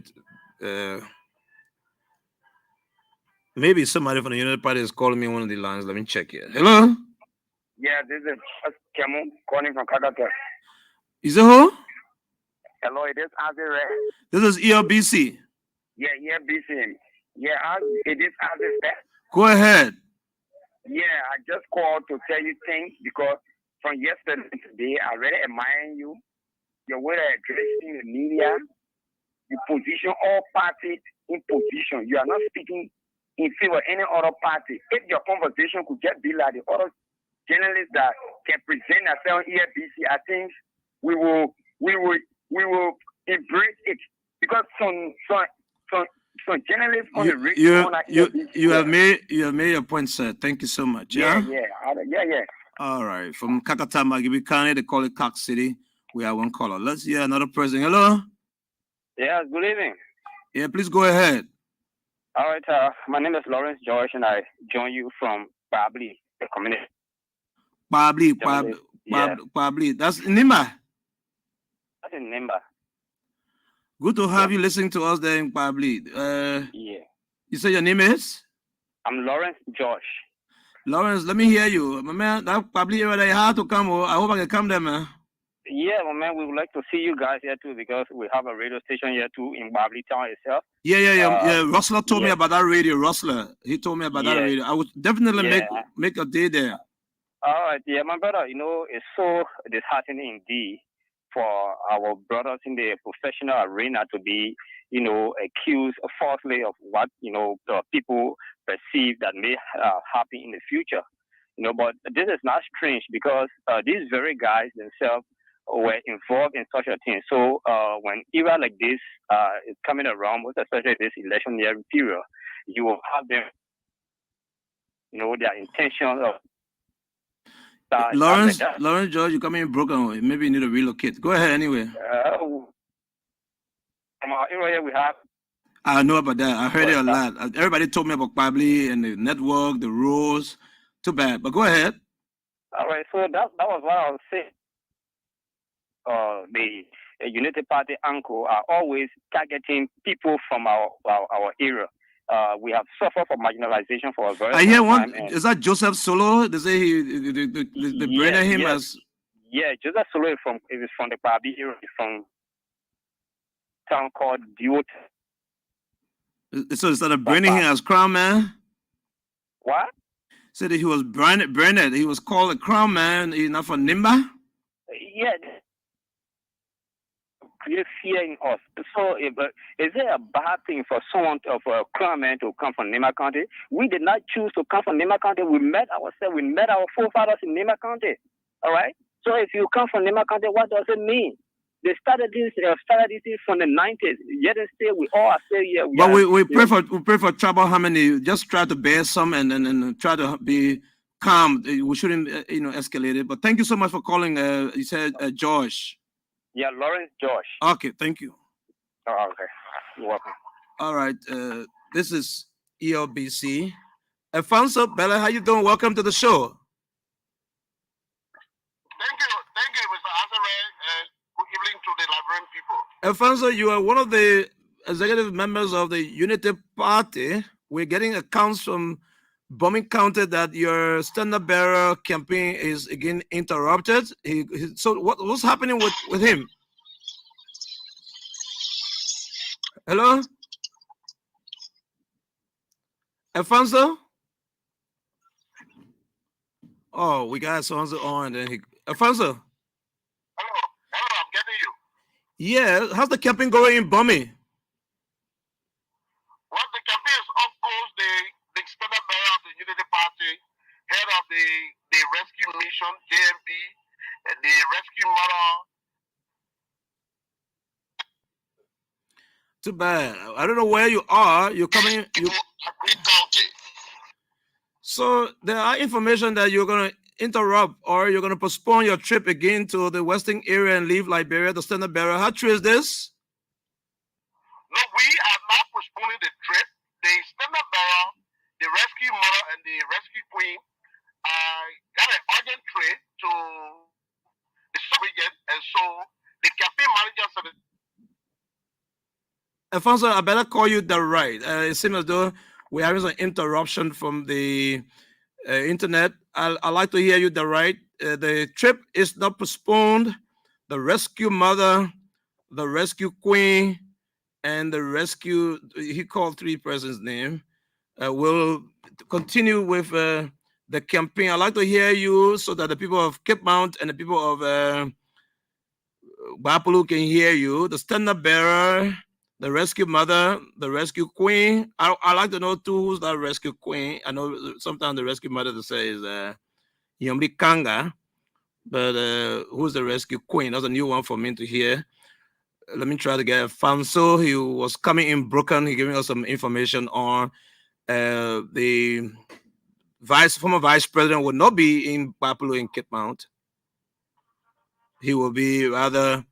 maybe somebody from the United Party is calling me on one of the lines. Let me check here. Hello? Yeah, this is Kemu calling from Kakata. Is it who? Hello, it is Azir. This is ELBC. Yeah, ELBC. Yeah, it is Azir. Go ahead. Yeah, I just called to tell you things because from yesterday to today, I really admire you. Your way of addressing the media, you position all parties in position. You are not speaking in favor of any other party. If your conversation could just be like the other journalists that can present themselves on ELBC, I think we will embrace it because some journalists on the radio. You have made your point, sir. Thank you so much. Yeah. Yeah. All right. From Kakatama, Gibi County, they call it Cock City. We have one caller. Let's hear another person. Hello. Yeah. Good evening. Yeah. Please go ahead. All right. My name is Lawrence George, and I join you from Babli, the community. Babli. That's Nimba. That's in Nimba. Good to have you listening to us there in Babli. Yeah. You say your name is? I'm Lawrence George. Lawrence, let me hear you. My man, that Babli area they hard to come. I hope I can come there, man. Yeah, my man, we would like to see you guys here too because we have a radio station here too in Babli town itself. Yeah. Rustler told me about that radio. Rustler, he told me about that radio. I would definitely make a day there. All right, yeah, my brother. It's so disheartening indeed for our brothers in the professional arena to be, accused falsely of what the people perceive that may happen in the future. But this is not strange because these very guys themselves were involved in such a thing. So when era like this is coming around, most especially this election year period, you will have them, their intentions of. Lawrence George, you're coming in broken. Maybe you need to relocate. Go ahead anyway. From our area, we have. I know about that. I heard it a lot. Everybody told me about Pabli and the network, the rules. Too bad, but go ahead. All right, so that was what I was saying. Unity Party uncle are always targeting people from our area. We have suffered from marginalization for a very long time. I hear one. Is that Joseph Solo? They say they branded him as. Yeah, Joseph Solo is from the Babi area, from a town called Diot. So instead of branding him as Crown Man? What? Said that he was branded. He was called a Crown Man. He's not from Nimba? Yeah. Create fear in us. So, is it a bad thing for someone of a Crown Man to come from Nimba County? We did not choose to come from Nimba County. We met ourselves. We met our forefathers in Nimba County. All right. So, if you come from Nimba County, what does it mean? They started this from the 90s. Yet and still, we all are still here. We pray for trouble harmony. Just try to bear some and try to be calm. We shouldn't escalate it. But thank you so much for calling. You said Josh. Yeah, Lawrence Josh. Okay, thank you. Oh, okay, you're welcome. All right, this is ELBC. Alfonso Bella, how you doing? Welcome to the show. Thank you, Mr. Azare. Good evening to the Liberian people. Alfonso, you are one of the executive members of the Unity Party. We're getting accounts from Bombing County that your standard bearer campaign is again interrupted. So what's happening with him? Hello? Alfonso? Oh, we got Alfonso on. Then Alfonso? Hello, I'm getting you. Yeah, how's the campaign going in Bombing? Well, the campaign is, of course, the standard bearer of the Unity Party, head of the rescue mission, JMP, and the rescue model. Too bad. I don't know where you are. You're coming. So there are information that you're going to interrupt or you're going to postpone your trip again to the western area and leave Liberia, the standard bearer. How true is this? No, we are not postponing the trip. The standard bearer, the rescue mother, and the rescue queen got an urgent trip to the sub-region, and so the campaign manager said, Alfonso, I better call you the right. It seems as though we're having some interruption from the internet. I'd like to hear you the right. The trip is not postponed. The rescue mother, the rescue queen, and the rescue, he called three persons' name, will continue with the campaign. I'd like to hear you so that the people of Cape Mount and the people of Bapulu can hear you. The standard bearer, the rescue mother, the rescue queen. I like to know too who's that rescue queen. I know sometimes the rescue mother to say is Yomri Kanga, but who's the rescue queen? That's a new one for me to hear. Let me try to get Alfonso. He was coming in broken. He giving us some information on the former vice president will not be in Bapulu in Cape Mount. He will be rather.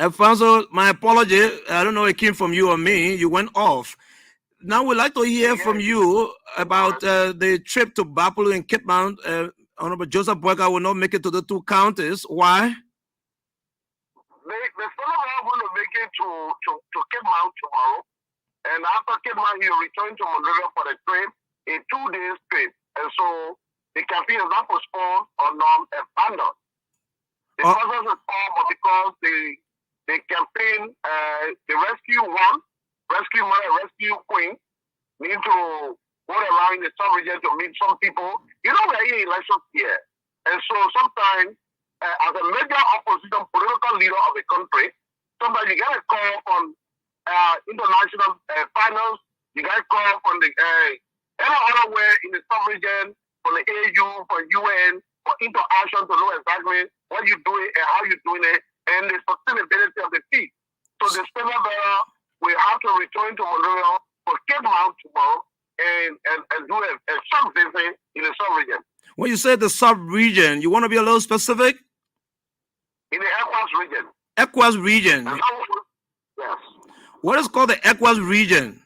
Alfonso, my apology. I don't know it came from you or me. You went off. Now we'd like to hear from you about the trip to Bapulu and Cape Mount. Honorable Joseph Boyka will not make it to the two counties. Why? The fellow are going to make it to Cape Mount tomorrow. And after Cape Mount, he'll return to Monrovia for the trip, a 2 days trip. And so the campaign is not postponed or abandoned. The process is over because the campaign, the rescue mother, rescue queen, need to go around the sub-region to meet some people. You know, we're in elections here. And so sometimes, as a major opposition political leader of the country, sometimes you get a call from international finance, you get a call from the any other way in the sub-region, from the AU, from UN, for interaction to know exactly what you're doing and how you're doing it, and the sustainability of the peace. So the standard bearer will have to return to Monrovia for Cape Mount tomorrow and do a sub-visit in the sub-region. When you say the sub-region, you want to be a little specific? In the ECOWAS region. ECOWAS region. Yes. What is called the ECOWAS region?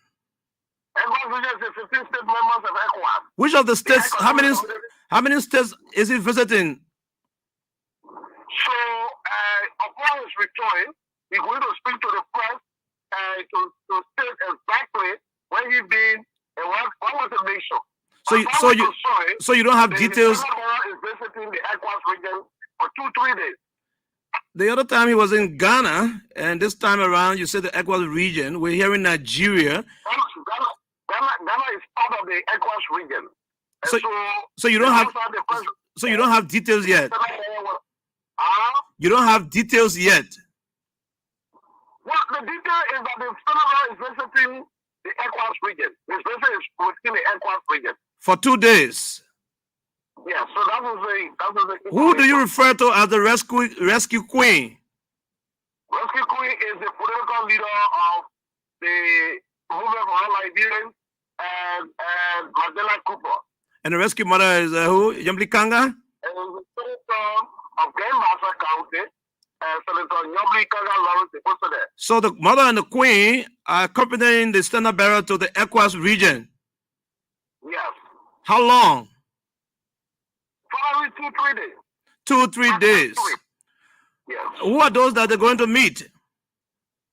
ECOWAS region is 15 state members of ECOWAS. Which of the states? How many states is he visiting? So, of upon his return, he's going to speak to the press to state exactly where he been and what was the mission. So you don't have details. The Senator is visiting the ECOWAS region for 2-3 days. The other time he was in Ghana, and this time around you said the ECOWAS region. We're here in Nigeria. Ghana is part of the ECOWAS region. So you don't have. So you don't have details yet. You don't have details yet. Well, the detail is that the Senator is visiting the ECOWAS region. His visit is within the ECOWAS region. For 2 days. Yeah, so that was the Who do you refer to as the rescue queen? Rescue queen is the political leader of the movement for all Liberians and Mandela Cooper. And the rescue mother is who? Yambli Kanga? And the senator of Glenmassa County, Senator Yambli Kanga Lawrence is also there. So the mother and the queen are accompanying the standard bearer to the ECOWAS region. Yes. How long? Probably 2-3 days. 2-3 days. Yes. Who are those that they're going to meet?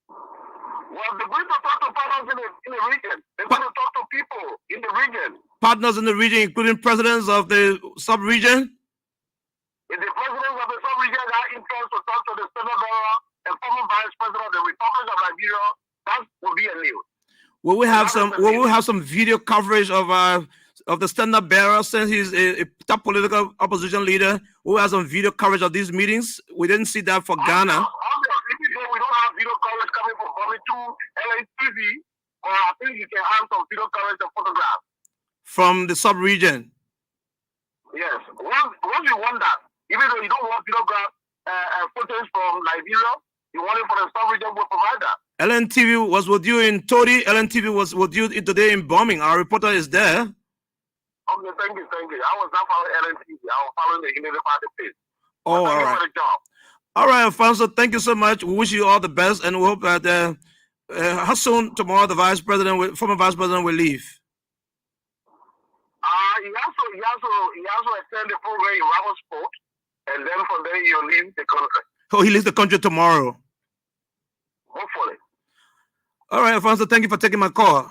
Well, they're going to talk to partners in the region. They're going to talk to people in the region. Partners in the region, including presidents of the sub-region? If the presidents of the sub-region are interested to talk to the senator and former vice president of the Republic of Nigeria, that will be a news. Will we have some video coverage of the standard bearer, since he's a top political opposition leader? Who has some video coverage of these meetings? We didn't see that for Ghana. We don't have video coverage coming from probably LATV, or I think you can have some video coverage and photographs. From the sub-region? Yes. Once you want that, even though you don't want photograph footage from Liberia, you want it for the sub-region, we'll provide that. LNTV was with you in Tori. LNTV was with you today in bombing. Our reporter is there. Okay, thank you. I was not following LNTV. I was following the Unity Party page. Oh, all right. All right, Alfonso, thank you so much. We wish you all the best, and we hope that how soon tomorrow the former vice president will leave? He also attended the program in Ravensport, and then from there he'll leave the country. Oh, he leaves the country tomorrow. Hopefully. All right, Alfonso, thank you for taking my call.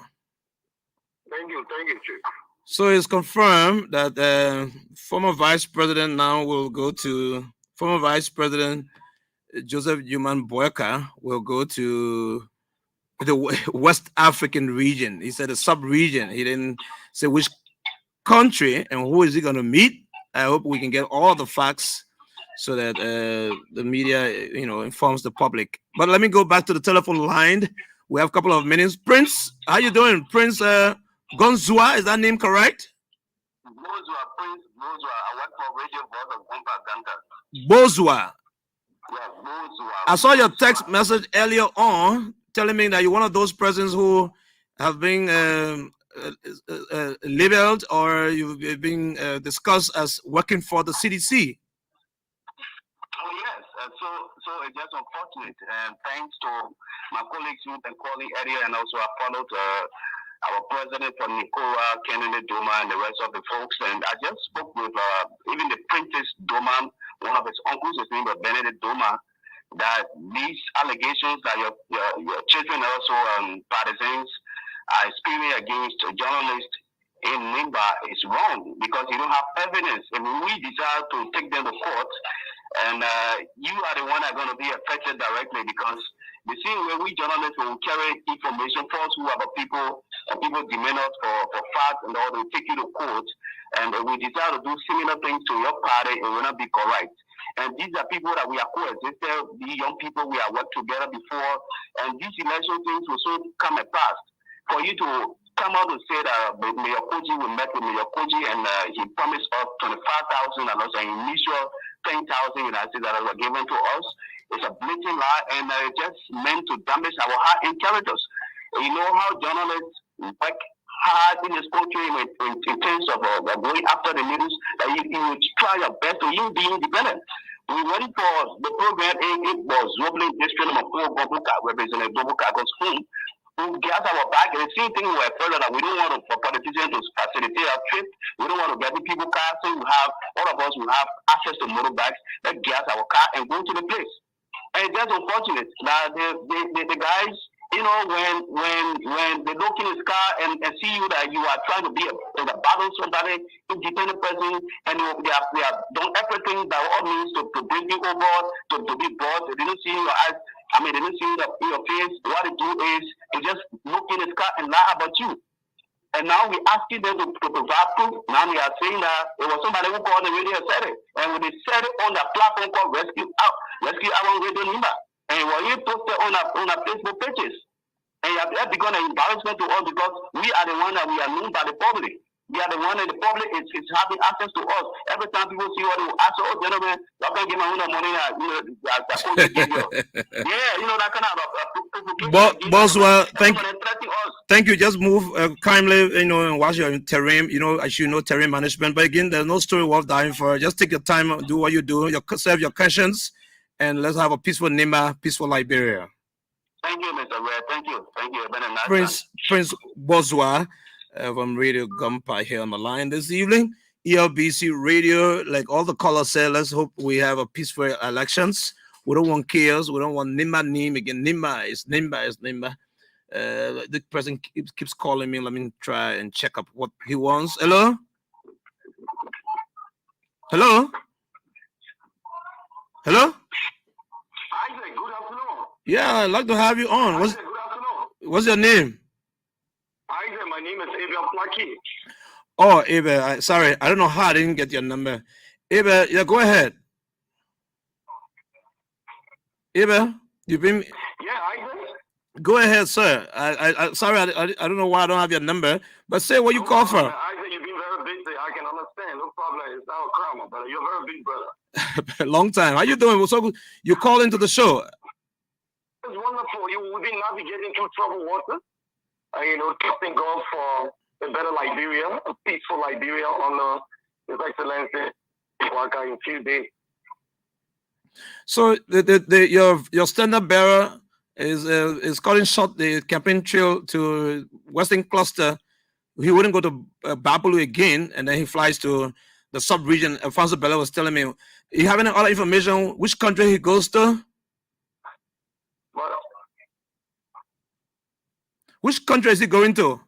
Thank you, Chief. So it's confirmed that former vice president now will go to former vice president Joseph Human Boyka will go to the West African region. He said a sub-region. He didn't say which country and who is he going to meet. I hope we can get all the facts so that the media, informs the public. But let me go back to the telephone line. We have a couple of minutes. Prince, how you doing? Prince Gonzua, is that name correct? Prince Bozua. I work for Radio Voice of Gumpa Ganta. Bozua. Yeah, Bozua. I saw your text message earlier on telling me that you're one of those persons who have been labeled, or you've been discussed as working for the CDC. Oh yes, so it's just unfortunate, and thanks to my colleagues who been calling earlier, and also I followed our president from Nicola, Kennedy Doma, and the rest of the folks, and I just spoke with even the Princess Doma, one of his uncles, his name was Benedict Doma, that these allegations that your children also partisans are spewing against a journalist in Nimba is wrong, because you don't have evidence. And we decide to take them to court, and you are the one that are going to be affected directly, because the same way we journalists will carry information false who about people, and people demand us for facts, and all, they take you to court, and we decide to do similar things to your party, it will not be correct. And these are people that we are coexisted, the young people we have worked together before, and these election things will soon come and pass. For you to come out and say that Mayor Koji, we met with Mayor Koji, and he promised us 25,000 and also an initial 10,000 United States that were given to us. It's a blatant lie, and it's just meant to damage our hard-earned characters. You know how journalists work hard in this country in terms of going after the news, that you would try your best to you be independent. We went for the program, it was Wobbling District of Bobuka, Representative Bobuka goes home, who gets our back, and the same thing we're further that we don't want for politicians to facilitate our trip. We don't want to get the people cars, so all of us will have access to motorbikes that gas our car and go to the place. And it's just unfortunate that the guys, you know, when they look in his car and see you that you are trying to be a battle somebody, independent person, and they have done everything that all means to bring you over, to be boss. They didn't see your eyes. I mean, they didn't see your face. What they do is they just look in his car and lie about you. And now we're asking them to provide proof. Now we are saying that it was somebody who called the radio and said it. And when they said it on the platform called Rescue Our Radio Number. And when you posted on our Facebook pages. And that become an embarrassment to us because we are the one that we are known by the public. We are the one that the public is having access to us. Every time people see what they will ask, oh, gentlemen, y'all can give my own money. Yeah, you know, that kind of Boswell, thank you. Just move kindly, you know, and watch your terrain. You know, as you know, terrain management. But again, there's no story worth dying for. Just take your time, do what you do, serve your conscience, and let's have a peaceful Nimba, peaceful Liberia. Thank you, Mr. Red. Thank you. Thank you. Prince Boswell from Radio Gumpa here on the line this evening. ELBC Radio, like all the callers said, let's hope we have a peaceful elections. We don't want chaos. We don't want Nimba name again. Nimba is Nimba. The person keeps calling me. Let me try and check up what he wants. Hello? Hello? Hello? Isaac, good afternoon. Yeah, I'd like to have you on. What's your name? Isaac, my name is Abel Plaki. Oh, Abel, sorry. I don't know how I didn't get your number. Abel, yeah, go ahead. Abel, you've been... Yeah, Isaac. Go ahead, sir. I sorry, I don't know why I don't have your number, but say what you call for. Isaac, you've been very busy. I can understand. No problem. It's not a crime, but you're a very big brother. Long time. How you doing? So you call into the show. It's wonderful. We've been navigating through troubled waters. You know, trusting God for a better Liberia, a peaceful Liberia on His Excellency in a few days. So your standard bearer is calling short the campaign trail to Western Cluster. He wouldn't go to Babalu again, and then he flies to the sub-region. Alfonso Bella was telling me, you have any other information which country he goes to? Which country is he going to?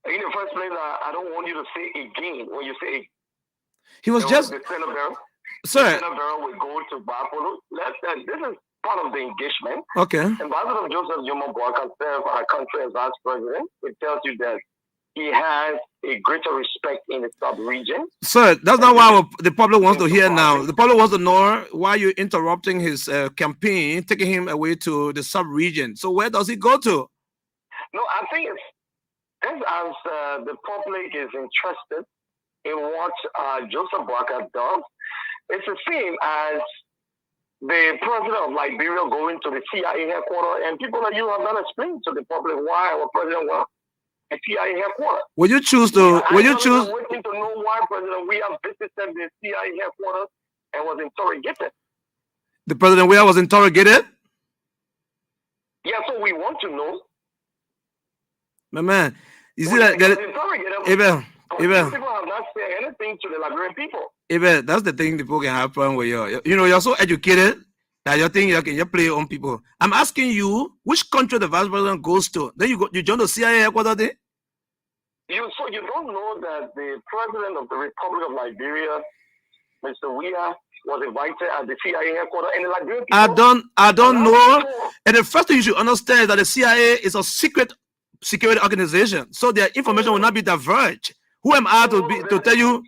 In the first place, I don't want you to say again when you say he was just the Senate Barrel. Sir, the Senate Barrel will go to Buffalo. This is part of the engagement. Okay. Ambassador Joseph Jomo Boakai served our country as vice president. It tells you that he has a greater respect in the sub-region. Sir, that's not why the public wants to hear now. The public wants to know why you're interrupting his campaign, taking him away to the sub-region. So where does he go to? No, I think it's as the public is interested in what Joseph Boakai does. It's the same as the president of Liberia going to the CIA headquarters, and people like you have not explained to the public why our president went to the CIA headquarters. Will you choose to? Will you choose? Waiting to know why President Weah visited the CIA headquarters and was interrogated. The President Weah was interrogated? Yeah, so we want to know. My man, you see that? Abel. People have not said anything to the Liberian people. Abel, that's the thing people can have problem with you. You know, you're so educated that you think you play your own people. I'm asking you, which country the vice president goes to? Then you join the CIA headquarters there? So you don't know that the president of the Republic of Liberia, Mr. Weah, was invited at the CIA headquarters in Liberia. I don't know. And the first thing you should understand is that the CIA is a secret security organization, so their information will not be diverged. Who am I to tell you?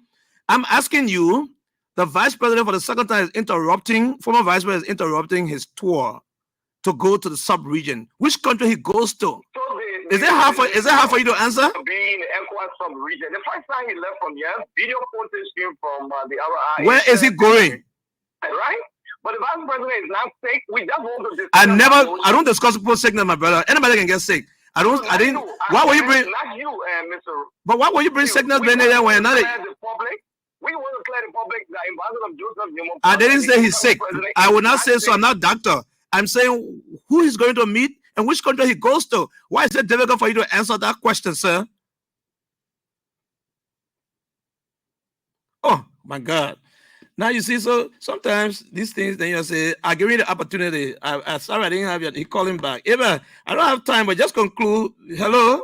I'm asking you. The vice president for the second time is interrupting. Former vice president is interrupting his tour to go to the sub-region. Which country he goes to? Is it hard for you to answer? Being the ECOWAS sub-region. The first time he left from here, video footage came from the RI. Where is he going? Right? But the vice president is not sick. We just want to discuss. I don't discuss people's sickness, my brother. Anybody can get sick. I didn't. Why would you bring? Not you, Mr. But why would you bring sickness when you're not? We want to clear the public that Ambassador Joseph Jomo. I didn't say he's sick. I will not say so. I'm not doctor. I'm saying who he's going to meet and which country he goes to. Why is it difficult for you to answer that question, sir? Oh my God. Now you see, so sometimes these things, then you say, I give you the opportunity. Sorry, I didn't have you. He called him back. Eva, I don't have time, but just conclude. Hello.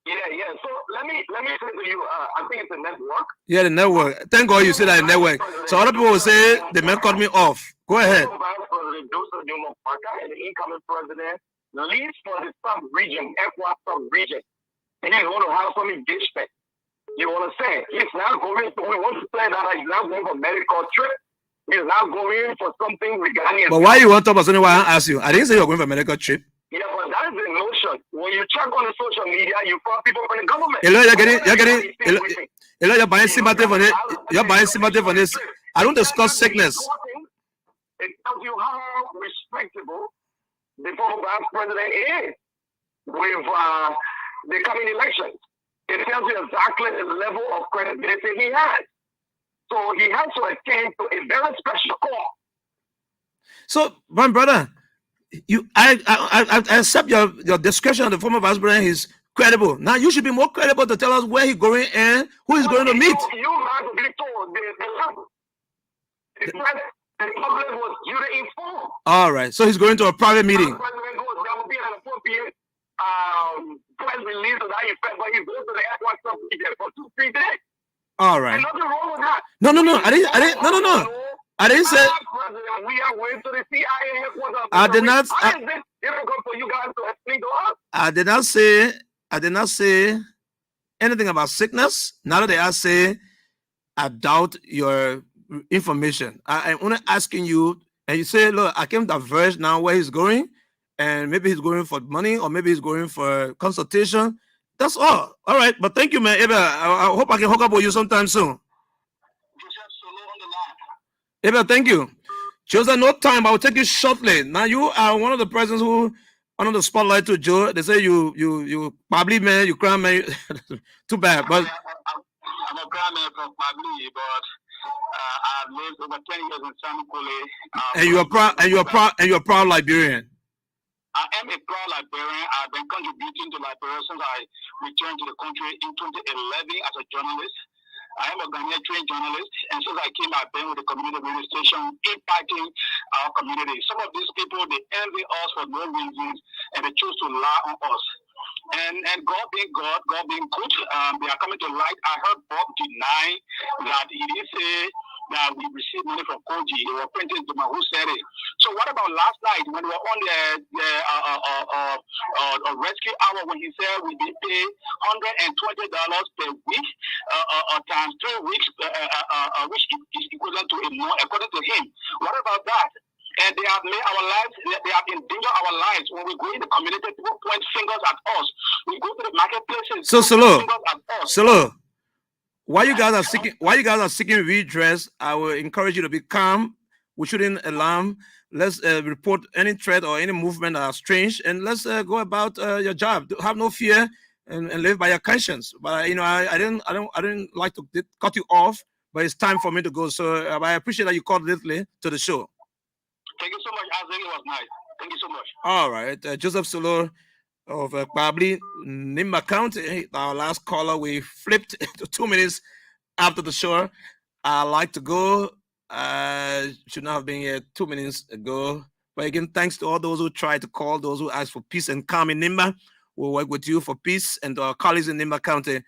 Yeah. So let me say to you, I think it's a network. Yeah, the network. Thank God you said that network. So other people will say the man cut me off. Go ahead. President Joseph and the incoming president leads for the sub-region, ECOWAS sub-region. And he's going to have some engagement. You understand? He's not going to, we want to say that he's not going for medical trip. He's not going for something regarding. But why you want to talk about something? Why I ask you? I didn't say you're going for a medical trip. Yeah, but that is the notion. When you check on the social media, you find people from the government. You're buying sympathy for this. You're buying sympathy for this. I don't discuss sickness. It tells you how respectable the former vice president is with the coming elections. It tells you exactly the level of credibility he has. So he has to attend to a very special call. So, my brother, I accept your description of the former vice president is credible. Now you should be more credible to tell us where he's going and who he's going to meet. You have to be told the public was due to inform. All right, so he's going to a private meeting. There will be an appropriate press release of that effect, but he's going to the ECOWAS sub-region for 2-3 days. All right. There's nothing wrong with that. No. I didn't say. We are going to the CIA headquarters. I did not. How is this difficult for you guys to explain to us? I did not say anything about sickness. Now that I say, I doubt your information. I'm only asking you, and you say, look, I came diverge now where he's going, and maybe he's going for money, or maybe he's going for consultation. That's all. All right, but thank you, man. Eba, I hope I can hook up with you sometime soon. Eba, thank you. Joseph, no time. I will take you shortly. Now you are one of the persons who under the spotlight to Joe. They say you probably man, you cry man. Too bad, but I'm a cry man from Pabli, but I've lived over 10 years in San Kule. And you're a proud Liberian. I am a proud Liberian. I've been contributing to Liberia since I returned to the country in 2011 as a journalist. I am a Ghanaian trained journalist, and since I came, I've been with the community radio station, impacting our community. Some of these people, they envy us for no reasons, and they choose to lie on us. And God being God, God being good, they are coming to light. I heard Bob deny that he didn't say that we received money from Koji. They were printing to my who said it. So what about last night when we were on the rescue hour when he said we be paid $120 per week times 3 weeks, which is equivalent to a month according to him. What about that? And they have made our lives, they have endangered our lives. When we go in the community, people point fingers at us. We go to the marketplaces. So Solo, while you guys are seeking redress, I will encourage you to be calm. We shouldn't alarm. Let's report any threat or any movement that are strange, and let's go about your job. Have no fear and live by your conscience. But I didn't like to cut you off, but it's time for me to go. So I appreciate that you called lately to the show. Thank you so much, Isaac. It was nice. Thank you so much. All right, Joseph Solo of Pabli, Nimba County, our last caller. We flipped to 2 minutes after the show. I like to go. Should not have been here 2 minutes ago. But again, thanks to all those who tried to call, those who asked for peace and calm in Nimba. We'll work with you for peace, and to our colleagues in Nimba County,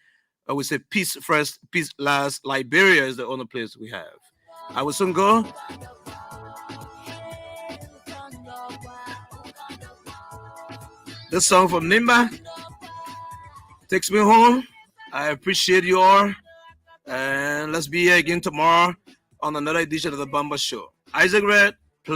we say peace first, peace last. Liberia is the only place we have. I will soon go. This song from Nimba takes me home. I appreciate you all. And let's be here again tomorrow on another edition of the Bamba Show. Isaac Red,